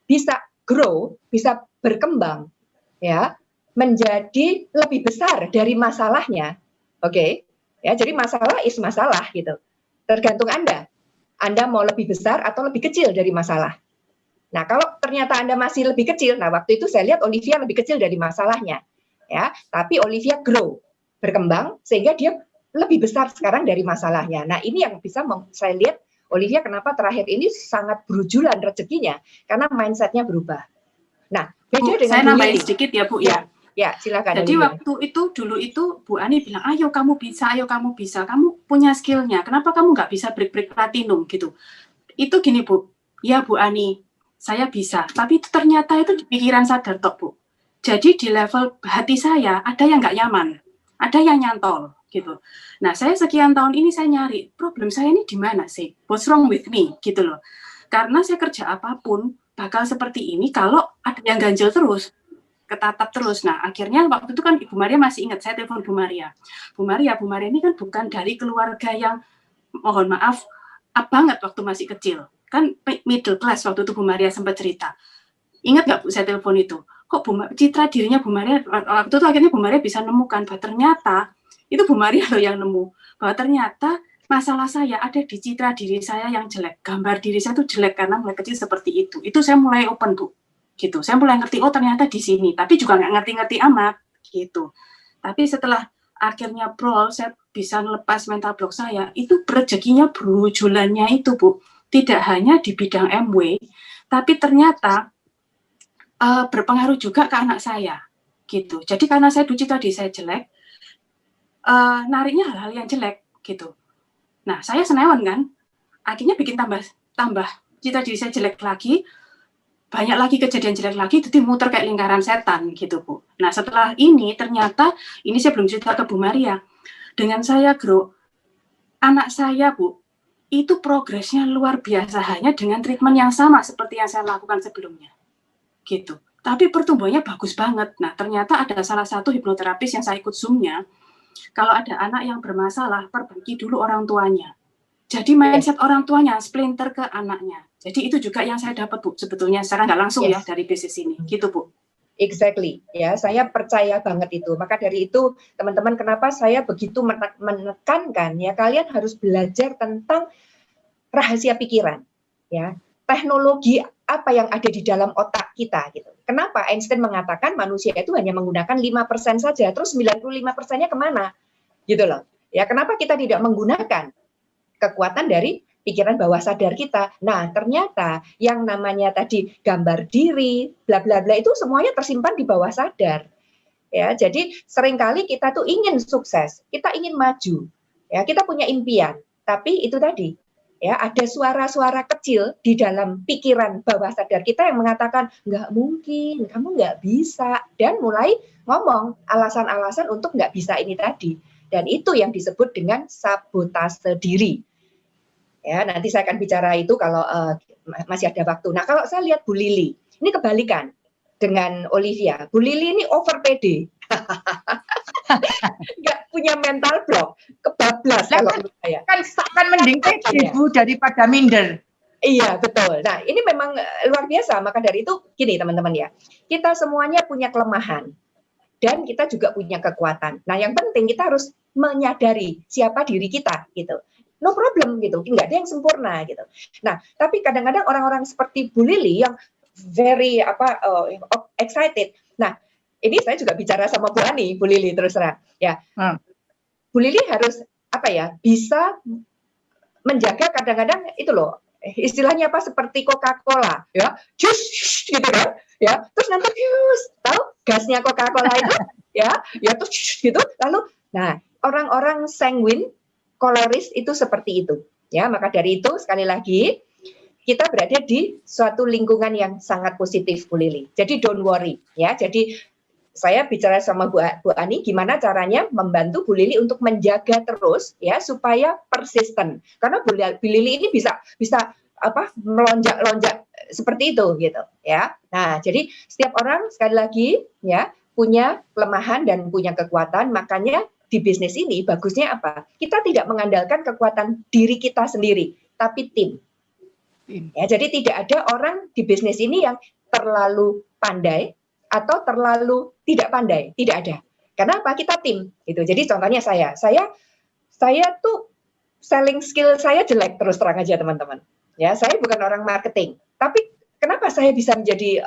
bisa grow, bisa berkembang, ya, menjadi lebih besar dari masalahnya, oke? Ya, jadi masalah is masalah gitu. Tergantung Anda. Anda mau lebih besar atau lebih kecil dari masalah. Nah, kalau ternyata Anda masih lebih kecil, nah waktu itu saya lihat Olivia lebih kecil dari masalahnya, ya. Tapi Olivia grow, berkembang sehingga dia lebih besar sekarang dari masalahnya. Nah, ini yang bisa saya lihat Olivia kenapa terakhir ini sangat berujulan rezekinya, karena mindsetnya berubah. Nah, beda dengan saya nambahin sedikit ya Bu ya. Ya, silakan. Jadi waktu itu dulu itu Bu Ani bilang, ayo kamu bisa, kamu punya skillnya. Kenapa kamu nggak bisa break platinum gitu? Itu gini Bu, ya Bu Ani, saya bisa. Tapi itu ternyata itu di pikiran sadar tok Bu. Jadi di level hati saya ada yang nggak nyaman, ada yang nyantol gitu. Nah, saya sekian tahun ini saya nyari problem saya ini di mana sih? What's wrong with me gitu loh. Karena saya kerja apapun bakal seperti ini kalau ada yang ganjel terus, ketatap terus. Nah, akhirnya waktu itu kan Ibu Maria masih ingat, saya telepon Bu Maria. Bu Maria ini kan bukan dari keluarga yang mohon maaf banget waktu masih kecil. Kan middle class waktu itu Bu Maria sempat cerita. Ingat nggak Bu saya telepon itu? Kok citra dirinya Bu Maria waktu itu akhirnya Bu Maria bisa nemukan bahwa ternyata itu Bu Maria loh yang nemu bahwa ternyata masalah saya ada di citra diri saya yang jelek, gambar diri saya itu jelek karena mulai kecil seperti itu. Itu saya mulai open Bu, gitu. Saya mulai ngerti oh ternyata di sini, tapi juga nggak ngerti-ngerti amat, gitu. Tapi setelah akhirnya saya bisa melepas mental block saya, itu rezekinya berujulannya itu Bu, tidak hanya di bidang MW, tapi ternyata berpengaruh juga ke anak saya, gitu. Jadi karena saya dulu tadi saya jelek, nariknya hal-hal yang jelek, gitu. Nah, saya senewan kan, akhirnya bikin tambah cita diri saya jelek lagi, banyak lagi kejadian jelek lagi, jadi muter kayak lingkaran setan, gitu Bu. Nah, setelah ini ternyata, ini saya belum cerita ke Bu Maria, dengan saya grow, anak saya Bu, itu progresnya luar biasa hanya dengan treatment yang sama seperti yang saya lakukan sebelumnya. Gitu. Tapi pertumbuhannya bagus banget. Nah, ternyata ada salah satu hipnoterapis yang saya ikut Zoom-nya. Kalau ada anak yang bermasalah, perbaiki dulu orang tuanya. Jadi mindset orang tuanya splinter ke anaknya. Jadi itu juga yang saya dapat Bu, sebetulnya secara nggak langsung ya dari bisnis ini. Gitu Bu. Exactly. Ya, saya percaya banget itu. Maka dari itu, teman-teman, kenapa saya begitu menekankan ya, kalian harus belajar tentang rahasia pikiran. Ya, teknologi apa yang ada di dalam otak kita gitu. Kenapa Einstein mengatakan manusia itu hanya menggunakan 5% saja, terus 95%-nya kemana? Gitu loh. Ya, kenapa kita tidak menggunakan kekuatan dari pikiran bawah sadar kita? Nah, ternyata yang namanya tadi gambar diri, bla bla bla itu semuanya tersimpan di bawah sadar. Ya, jadi seringkali kita tuh ingin sukses, kita ingin maju. Ya, kita punya impian, tapi itu tadi ya, ada suara-suara kecil di dalam pikiran bawah sadar kita yang mengatakan, nggak mungkin, kamu nggak bisa. Dan mulai ngomong alasan-alasan untuk nggak bisa ini tadi. Dan itu yang disebut dengan sabotase diri. Ya, nanti saya akan bicara itu kalau masih ada waktu. Nah, kalau saya lihat Bu Lili, ini kebalikan dengan Olivia. Bu Lili ini over pede. Nggak punya mental block, kebablas kalau menurut saya. Kan mending pede Bu daripada minder. Iya, betul. Nah, ini memang luar biasa. Maka dari itu, gini teman-teman ya, kita semuanya punya kelemahan. Dan kita juga punya kekuatan. Nah, yang penting kita harus menyadari siapa diri kita, gitu. No problem gitu, nggak ada yang sempurna gitu. Nah, tapi kadang-kadang orang-orang seperti Bu Lili yang very excited. Nah, ini saya juga bicara sama Bu Ani, Bu Lili terus terang ya. Bu Lili harus bisa menjaga kadang-kadang itu loh, istilahnya apa seperti Coca-Cola ya, jus gitu kan ya. Terus nanti tahu gasnya Coca-Cola itu ya terus gitu. Lalu, nah orang-orang sanguin koleris itu seperti itu ya. Maka dari itu sekali lagi kita berada di suatu lingkungan yang sangat positif Bu Lili. Jadi don't worry ya. Jadi saya bicara sama Bu Ani gimana caranya membantu Bu Lili untuk menjaga terus ya supaya persisten. Karena Bu Lili ini bisa melonjak-lonjak seperti itu gitu ya. Nah, jadi setiap orang sekali lagi ya punya kelemahan dan punya kekuatan, makanya di bisnis ini bagusnya apa? Kita tidak mengandalkan kekuatan diri kita sendiri, tapi tim. Ya, jadi tidak ada orang di bisnis ini yang terlalu pandai atau terlalu tidak pandai, tidak ada. Karena apa? Kita tim. Gitu. Jadi contohnya saya tuh selling skill saya jelek terus terang aja teman-teman. Ya, saya bukan orang marketing, tapi kenapa saya bisa menjadi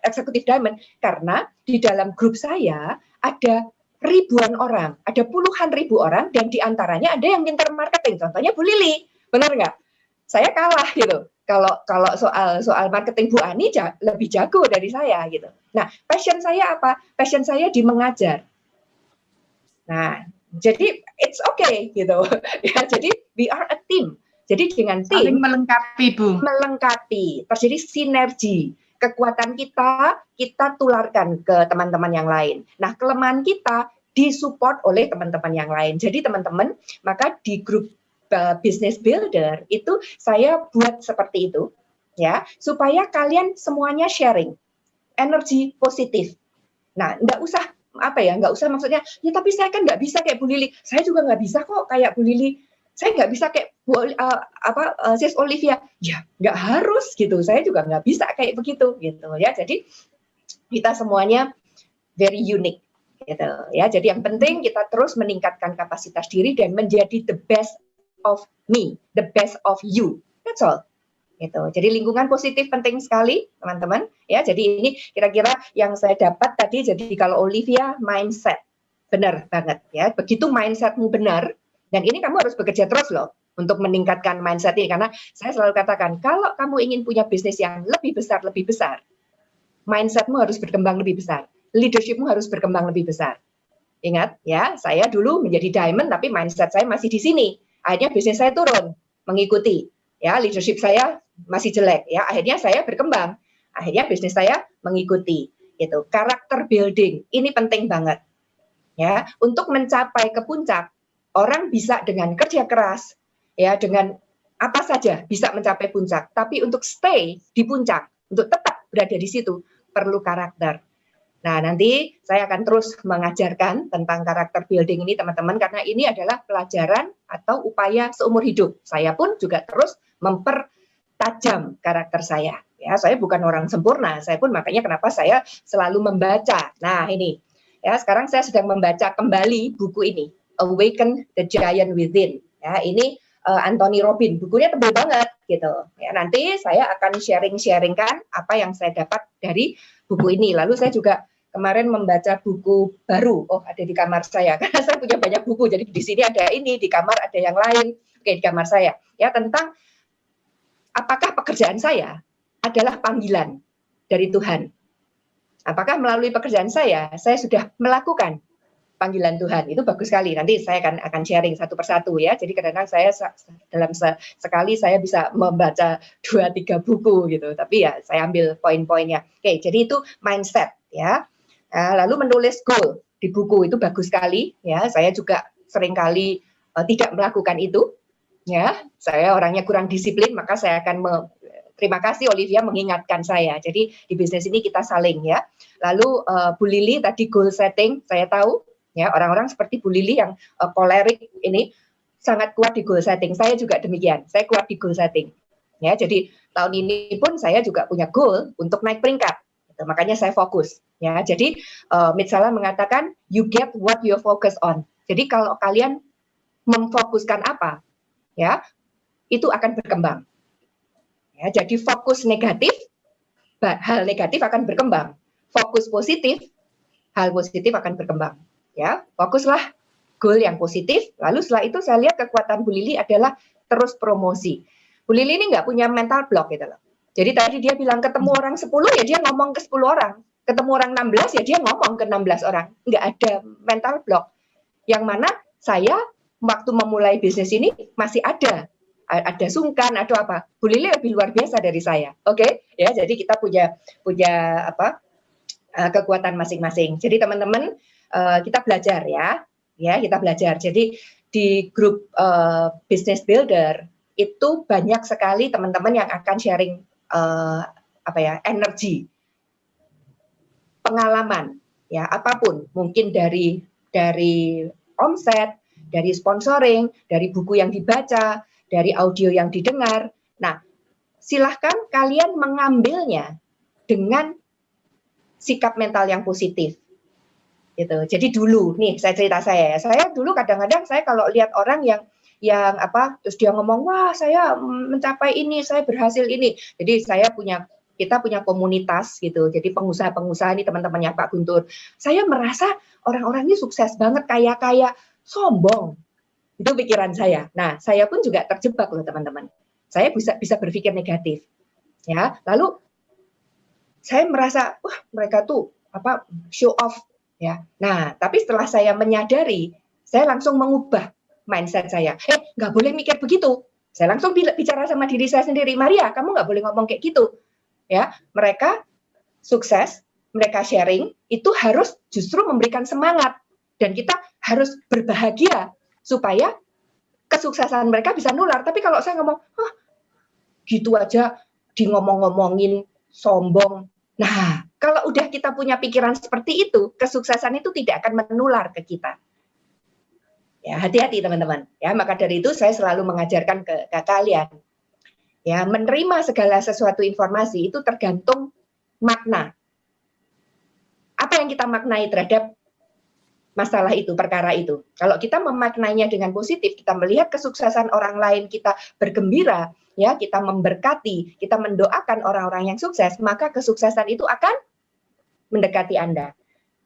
executive diamond? Karena di dalam grup saya ada ribuan orang, ada puluhan ribu orang, dan diantaranya ada yang pintar marketing. Contohnya Bu Lili, benar nggak? Saya kalah gitu. Kalau soal marketing Bu Ani lebih jago dari saya gitu. Nah, passion saya apa? Passion saya di mengajar. Nah, jadi it's okay gitu. Ya, jadi we are a team. Jadi dengan tim saling melengkapi Bu. Melengkapi, terjadi sinergi. Kekuatan kita tularkan ke teman-teman yang lain. Nah, kelemahan kita disupport oleh teman-teman yang lain. Jadi teman-teman, maka di grup Business Builder itu saya buat seperti itu, ya, supaya kalian semuanya sharing, energi positif. Nah, nggak usah maksudnya, ya tapi saya kan nggak bisa kayak Bu Lili. Saya juga nggak bisa kok kayak Bu Lili. Saya nggak bisa kayak Sis Olivia. Ya, nggak harus gitu. Saya juga nggak bisa kayak begitu gitu ya. Jadi kita semuanya very unique gitu ya. Jadi yang penting kita terus meningkatkan kapasitas diri dan menjadi the best of me, the best of you. That's all. Gitu. Jadi lingkungan positif penting sekali, teman-teman. Ya, jadi ini kira-kira yang saya dapat tadi. Jadi kalau Olivia mindset, benar banget ya. Begitu mindsetmu benar. Dan ini kamu harus bekerja terus loh untuk meningkatkan mindset ini. Karena saya selalu katakan, kalau kamu ingin punya bisnis yang lebih besar, mindsetmu harus berkembang lebih besar. Leadershipmu harus berkembang lebih besar. Ingat ya, saya dulu menjadi diamond, tapi mindset saya masih di sini. Akhirnya bisnis saya turun, mengikuti. Ya, leadership saya masih jelek. Ya, akhirnya saya berkembang. Akhirnya bisnis saya mengikuti. Gitu. Karakter building, ini penting banget. Ya, untuk mencapai ke puncak, orang bisa dengan kerja keras, ya dengan apa saja bisa mencapai puncak. Tapi untuk stay di puncak, untuk tetap berada di situ, perlu karakter. Nah, nanti saya akan terus mengajarkan tentang karakter building ini, teman-teman, karena ini adalah pelajaran atau upaya seumur hidup. Saya pun juga terus mempertajam karakter saya. Ya, saya bukan orang sempurna. Saya pun makanya kenapa saya selalu membaca. Nah, ini. Ya, sekarang saya sedang membaca kembali buku ini. Awaken the Giant Within. Ya, ini Anthony Robbins, bukunya tebal banget gitu. Ya, nanti saya akan sharingkan apa yang saya dapat dari buku ini. Lalu saya juga kemarin membaca buku baru. Oh, ada di kamar saya karena saya punya banyak buku. Jadi di sini ada ini, di kamar ada yang lain. Oke, di kamar saya. Ya, tentang apakah pekerjaan saya adalah panggilan dari Tuhan. Apakah melalui pekerjaan saya sudah melakukan panggilan Tuhan. Itu bagus sekali. Nanti saya akan sharing satu persatu ya. Jadi kadang-kadang saya dalam sekali saya bisa membaca 2-3 buku gitu. Tapi ya saya ambil poin-poinnya. Oke, jadi itu mindset ya. Lalu menulis goal di buku itu bagus sekali ya. Saya juga seringkali tidak melakukan itu Ya, saya orangnya kurang disiplin, maka saya akan terima kasih Olivia mengingatkan saya. Jadi di bisnis ini kita saling ya. Lalu Bu Lili tadi goal setting, saya tahu ya orang-orang seperti Bu Lili yang kolerik ini sangat kuat di goal setting. Saya juga demikian. Saya kuat di goal setting. Ya, jadi tahun ini pun saya juga punya goal untuk naik peringkat. Gitu, makanya saya fokus. Ya, jadi Mitsala mengatakan you get what you focus on. Jadi kalau kalian memfokuskan apa, ya itu akan berkembang. Ya, jadi fokus negatif, hal negatif akan berkembang. Fokus positif, hal positif akan berkembang. Ya, fokuslah goal yang positif. Lalu setelah itu saya lihat kekuatan Bu Lili adalah terus promosi. Bu Lili ini nggak punya mental block gitu loh. Jadi tadi dia bilang ketemu orang 10 ya dia ngomong ke 10 orang. Ketemu orang 16 ya dia ngomong ke 16 orang. Nggak ada mental block. Yang mana saya waktu memulai bisnis ini masih ada sungkan, ada apa. Bu Lili lebih luar biasa dari saya, oke? Ya, jadi kita punya kekuatan masing-masing. Jadi teman-teman kita belajar ya, kita belajar. Jadi di grup Business Builder itu banyak sekali teman-teman yang akan sharing energi, pengalaman, ya apapun, mungkin dari omset, dari sponsoring, dari buku yang dibaca, dari audio yang didengar. Nah, silahkan kalian mengambilnya dengan sikap mental yang positif. Gitu. Jadi dulu, nih saya cerita saya. Saya dulu kadang-kadang saya kalau lihat orang yang terus dia ngomong, wah saya mencapai ini, saya berhasil ini. Jadi kita punya komunitas gitu. Jadi pengusaha-pengusaha ini teman-temannya Pak Guntur. Saya merasa orang-orang ini sukses banget, kaya-kaya, sombong. Itu pikiran saya. Nah, saya pun juga terjebak loh teman-teman. Saya bisa berpikir negatif. Ya, lalu saya merasa wah mereka tuh show off ya. Nah, tapi setelah saya menyadari, saya langsung mengubah mindset saya. Nggak boleh mikir begitu. Saya langsung bicara sama diri saya sendiri, Maria, kamu nggak boleh ngomong kayak gitu. Ya, mereka sukses, mereka sharing, itu harus justru memberikan semangat. Dan kita harus berbahagia supaya kesuksesan mereka bisa nular. Tapi kalau saya ngomong, gitu aja di ngomong-ngomongin, sombong. Nah, kalau udah kita punya pikiran seperti itu, kesuksesan itu tidak akan menular ke kita. Ya, hati-hati teman-teman. Ya, maka dari itu saya selalu mengajarkan ke kalian. Ya, menerima segala sesuatu informasi itu tergantung makna. Apa yang kita maknai terhadap masalah itu, perkara itu. Kalau kita memaknainya dengan positif, kita melihat kesuksesan orang lain, kita bergembira, ya, kita memberkati, kita mendoakan orang-orang yang sukses, maka kesuksesan itu akan mendekati Anda.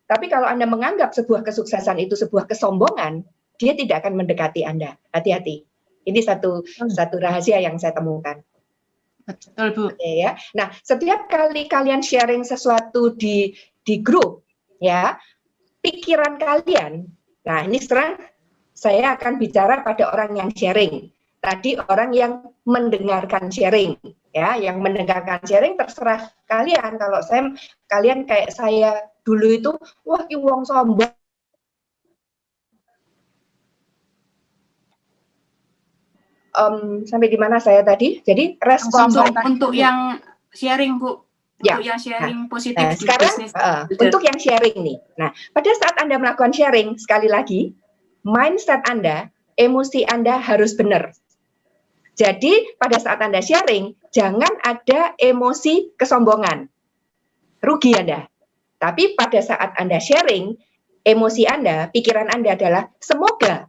Tapi kalau Anda menganggap sebuah kesuksesan itu sebuah kesombongan, dia tidak akan mendekati Anda. Hati-hati. Ini satu rahasia yang saya temukan. Betul, Bu. Oke, ya. Nah, setiap kali kalian sharing sesuatu di grup, ya, pikiran kalian, nah ini sekarang saya akan bicara pada orang yang sharing. Tadi orang yang mendengarkan sharing, ya, yang mendengarkan sharing terserah kalian. Kalau kalian kayak saya dulu itu, wah ki wong sombong. Sampai di mana saya tadi? Jadi respon untuk yang sharing, Bu. Untuk yang sharing positif di sekarang bisnis. Untuk yang sharing nih. Nah, pada saat Anda melakukan sharing, sekali lagi, mindset Anda, emosi Anda harus benar. Jadi, pada saat Anda sharing, jangan ada emosi kesombongan. Rugi Anda. Tapi pada saat Anda sharing, emosi Anda, pikiran Anda adalah semoga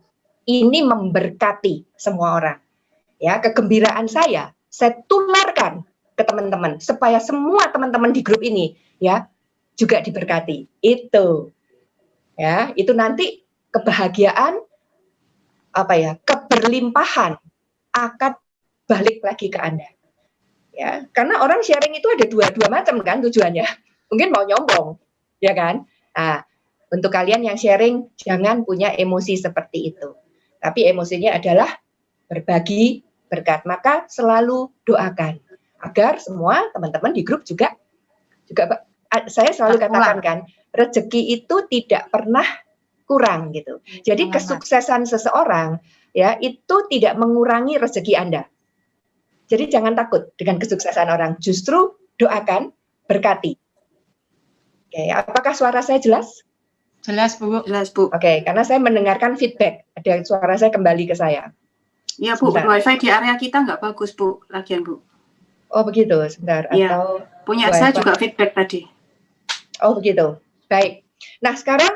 ini memberkati semua orang. Ya, kegembiraan saya tularkan ke teman-teman supaya semua teman-teman di grup ini ya juga diberkati. Itu nanti kebahagiaan keberlimpahan akan balik lagi ke Anda. Ya, karena orang sharing itu ada dua macam kan tujuannya. Mungkin mau nyombong, ya kan? Nah, untuk kalian yang sharing jangan punya emosi seperti itu. Tapi emosinya adalah berbagi berkat. Maka selalu doakan agar semua teman-teman di grup juga saya selalu katakan kan, rezeki itu tidak pernah kurang gitu. Jadi kesuksesan seseorang ya, itu tidak mengurangi rezeki Anda. Jadi jangan takut dengan kesuksesan orang, justru doakan, berkati. Oke, apakah suara saya jelas? Jelas, Bu. Jelas, Bu. Oke, karena saya mendengarkan feedback, ada suara saya kembali ke saya. Iya, Bu, Sebentar. wifi di area kita nggak bagus, Bu, lagian, Bu. Oh begitu, sebentar. Iya, Atau punya wifi. saya juga feedback tadi. Oh begitu, baik. Nah sekarang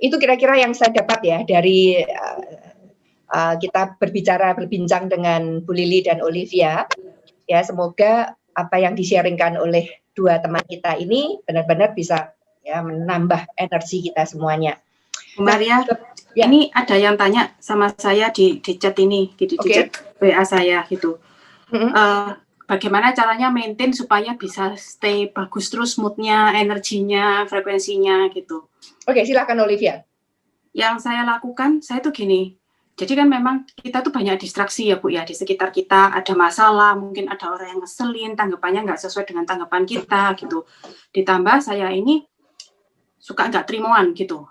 itu kira-kira yang saya dapat ya dari kita berbincang dengan Bu Lili dan Olivia. Ya, semoga apa yang di-sharingkan oleh dua teman kita ini benar-benar bisa ya menambah energi kita semuanya. Bu Maria, ya. Ini ada yang tanya sama saya di chat ini, di chat WA saya gitu. Bagaimana caranya maintain supaya bisa stay bagus terus moodnya, energinya, frekuensinya gitu. Oke, silakan Olivia. Yang saya lakukan, saya tuh gini. Jadi kan memang kita tuh banyak distraksi ya Bu ya, di sekitar kita ada masalah, mungkin ada orang yang ngeselin, tanggapannya nggak sesuai dengan tanggapan kita gitu. Ditambah saya ini suka nggak terimaan gitu.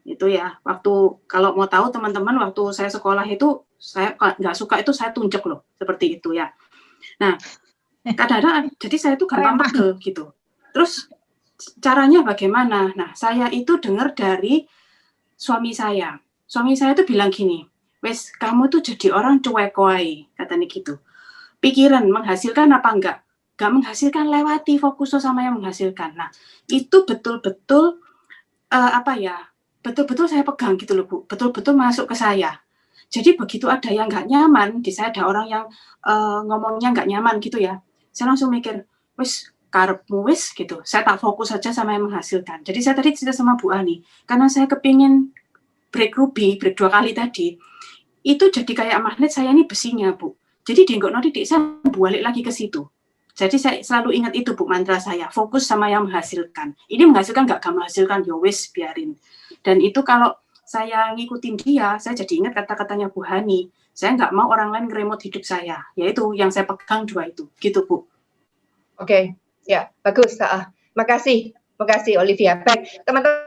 Itu ya, waktu kalau mau tahu teman-teman, waktu saya sekolah itu saya nggak suka itu saya tunjuk loh, seperti itu ya. Nah, kadang-kadang jadi saya itu gampang pegel gitu. Terus caranya bagaimana? Nah, saya itu dengar dari suami saya. Suami saya tuh bilang gini, wes kamu tuh jadi orang cuek wae, katanya gitu. Pikiran menghasilkan apa enggak? Enggak menghasilkan, lewati, fokus sama yang menghasilkan. Nah, itu betul-betul betul-betul saya pegang gitu loh Bu, betul-betul masuk ke saya. Jadi begitu ada yang nggak nyaman, di saya ada orang yang ngomongnya nggak nyaman gitu ya, saya langsung mikir, wes karepmu wes gitu, saya tak fokus saja sama yang menghasilkan. Jadi saya tadi cerita sama Bu Ani, karena saya kepingin break 2 kali tadi, itu jadi kayak magnet saya ini besinya Bu. Jadi di nggak nanti saya balik lagi ke situ. Jadi saya selalu ingat itu Bu, mantra saya, fokus sama yang menghasilkan. Ini menghasilkan nggak menghasilkan, ya wes biarin. Dan itu kalau saya ngikutin dia, saya jadi ingat kata-katanya Bu Hani, saya nggak mau orang lain ngeremot hidup saya. Yaitu yang saya pegang 2 itu, gitu Bu. Oke, ya bagus. Makasih Olivia. Baik, teman-teman.